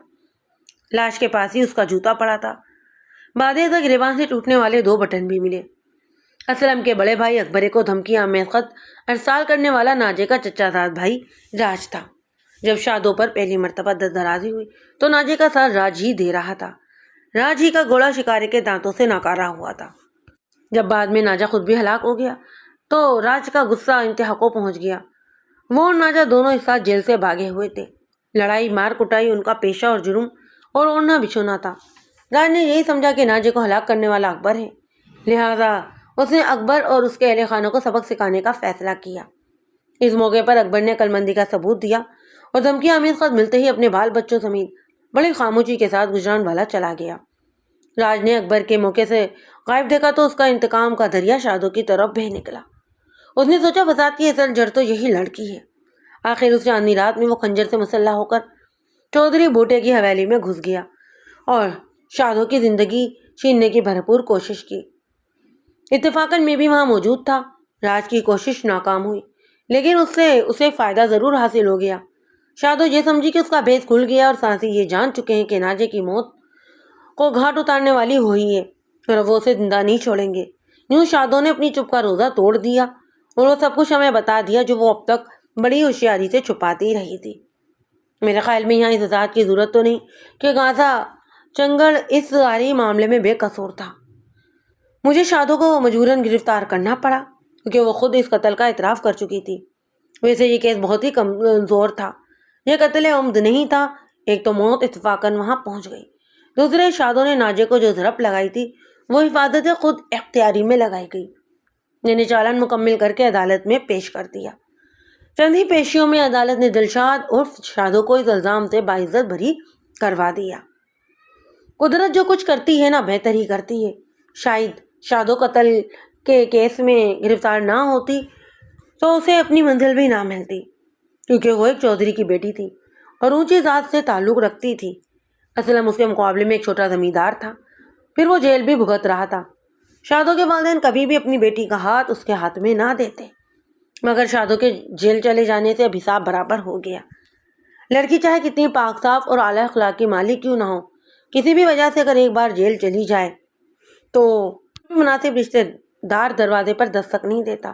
لاش کے پاس ہی اس کا جوتا پڑا تھا۔ بعد ازاں گریبان سے ٹوٹنے والے 2 بٹن بھی ملے۔ اسلم کے بڑے بھائی اکبر کو دھمکیاں میں خط ارسال کرنے والا ناجے کا چچا زاد بھائی راج تھا۔ جب شادو پر پہلی مرتبہ دست درازی ہوئی تو ناجے کا ساتھ راج ہی دے رہا تھا۔ راج ہی کا گوڑا شکارے کے دانتوں سے ناکارہ ہوا تھا۔ جب بعد میں ناجا خود بھی ہلاک ہو گیا تو راج کا غصہ انتہا کو پہنچ گیا۔ وہ اور ناجا دونوں ایک ساتھ جیل سے بھاگے ہوئے تھے۔ لڑائی مار کٹائی ان کا پیشہ اور جرم اور اوڑھنا بچھونا تھا۔ راج نے یہی سمجھا کہ ناجے کو ہلاک کرنے والا اکبر ہے، لہٰذا اس نے اکبر اور اس کے اہل خانوں کو سبق سکھانے کا فیصلہ کیا۔ اس موقع پر اکبر نے عقل مندی کا ثبوت دیا اور دھمکی آمیز خط ملتے ہی اپنے بال بچوں سمیت بڑی خاموشی کے ساتھ گجران والا چلا گیا۔ راج نے اکبر کے موقع سے غائب دیکھا تو اس کا انتقام کا دریا شادو کی طرف بہہ نکلا۔ اس نے سوچا فساد کی اصل جڑ تو یہی لڑکی ہے۔ آخر اس چاندنی رات میں وہ خنجر سے مسلح ہو کر چودھری بھوٹے کی حویلی میں گھس گیا اور شادو کی زندگی چھیننے کی بھرپور کوشش کی۔ اتفاقاً میں بھی وہاں موجود تھا۔ راج کی کوشش ناکام ہوئی، لیکن اس سے اسے فائدہ ضرور حاصل ہو گیا۔ شادو یہ سمجھی کہ اس کا بھیس کھل گیا اور سانسی یہ جان چکے ہیں کہ ناجے کی موت کو گھاٹ اتارنے والی ہوئی ہے اور وہ اسے زندہ نہیں چھوڑیں گے۔ یوں شادو نے اپنی چپ کا روزہ توڑ دیا اور وہ سب کچھ ہمیں بتا دیا جو وہ اب تک بڑی ہوشیاری سے چھپاتی رہی تھی۔ میرے خیال میں یہاں اس وضاحت کی ضرورت تو نہیں کہ غازہ چنگڑ اس ساری معاملے میں بے قصور تھا۔ مجھے شادو کو مجبوراً گرفتار کرنا پڑا کیونکہ وہ خود اس قتل کا اعتراف کر چکی تھی۔ ویسے یہ کیس بہت ہی کمزور تھا، یہ قتل عمد نہیں تھا۔ ایک تو موت اتفاقاً وہاں پہنچ گئی، دوسرے شادو نے ناجے کو جو ضرب لگائی تھی وہ حفاظت خود اختیاری میں لگائی گئی، یعنی چالن مکمل کر کے عدالت میں پیش کر دیا۔ چند ہی پیشیوں میں عدالت نے دلشاد عرف شادو کو اس الزام سے باعزت بری کروا دیا۔ قدرت جو کچھ کرتی ہے نا بہتر ہی کرتی ہے۔ شاید شادو قتل کے کیس میں گرفتار نہ ہوتی تو اسے اپنی منزل بھی نہ ملتی، کیونکہ وہ ایک چودھری کی بیٹی تھی اور اونچی ذات سے تعلق رکھتی تھی۔ اسلم اس کے مقابلے میں ایک چھوٹا زمیندار تھا، پھر وہ جیل بھی بھگت رہا تھا۔ شادو کے والدین کبھی بھی اپنی بیٹی کا ہاتھ اس کے ہاتھ میں نہ دیتے۔ مگر شادو کے جیل چلے جانے سے اب حساب برابر ہو گیا۔ لڑکی چاہے کتنی پاک صاف اور اعلیٰ اخلاق کی مالک کیوں نہ ہو، کسی بھی وجہ سے اگر ایک بار جیل چلی جائے تو مناسب رشتے دار دروازے پر دستک نہیں دیتا۔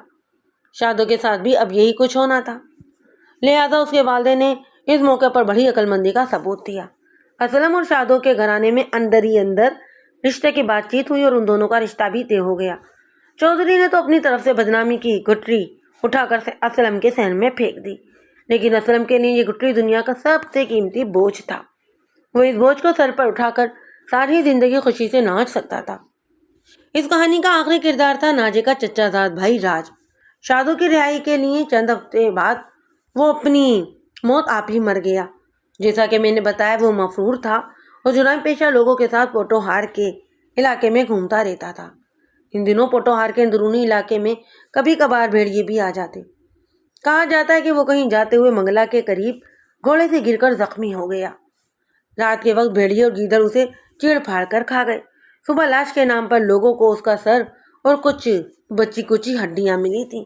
شادو کے ساتھ بھی اب یہی کچھ ہونا تھا، لہٰذا اس کے والدین نے اس موقع پر بڑی عقل مندی کا ثبوت دیا۔ اسلم اور شادو کے گھرانے میں اندر ہی اندر رشتے کی بات چیت ہوئی اور ان دونوں کا رشتہ بھی طے ہو گیا۔ چودھری نے تو اپنی طرف سے بدنامی کی گٹری اٹھا کر اسلم کے سین میں پھینک دی، لیکن اسلم کے لیے یہ گٹری دنیا کا سب سے قیمتی بوجھ تھا۔ وہ اس بوجھ کو سر پر اٹھا کر ساری زندگی خوشی سے ناچ سکتا تھا۔ اس کہانی کا آخری کردار تھا ناجے کا چچا زاد بھائی راج۔ شادو کی رہائی کے لیے چند ہفتے بعد وہ اپنی موت آپ ہی مر گیا۔ جیسا کہ میں نے بتایا وہ مفرور تھا اور جرائم پیشہ لوگوں کے ساتھ پوٹوہار کے علاقے میں گھومتا رہتا تھا۔ ان دنوں پوٹوہار کے اندرونی علاقے میں کبھی کبھار بھیڑیے بھی آ جاتے۔ کہا جاتا ہے کہ وہ کہیں جاتے ہوئے منگلا کے قریب گھوڑے سے گر کر زخمی ہو گیا۔ رات کے وقت بھیڑیے اور گیدڑ اسے چیڑ پھاڑ کر کھا گئے۔ صبح لاش کے نام پر لوگوں کو اس کا سر اور کچھ بچی کچی ہڈیاں ملی تھیں۔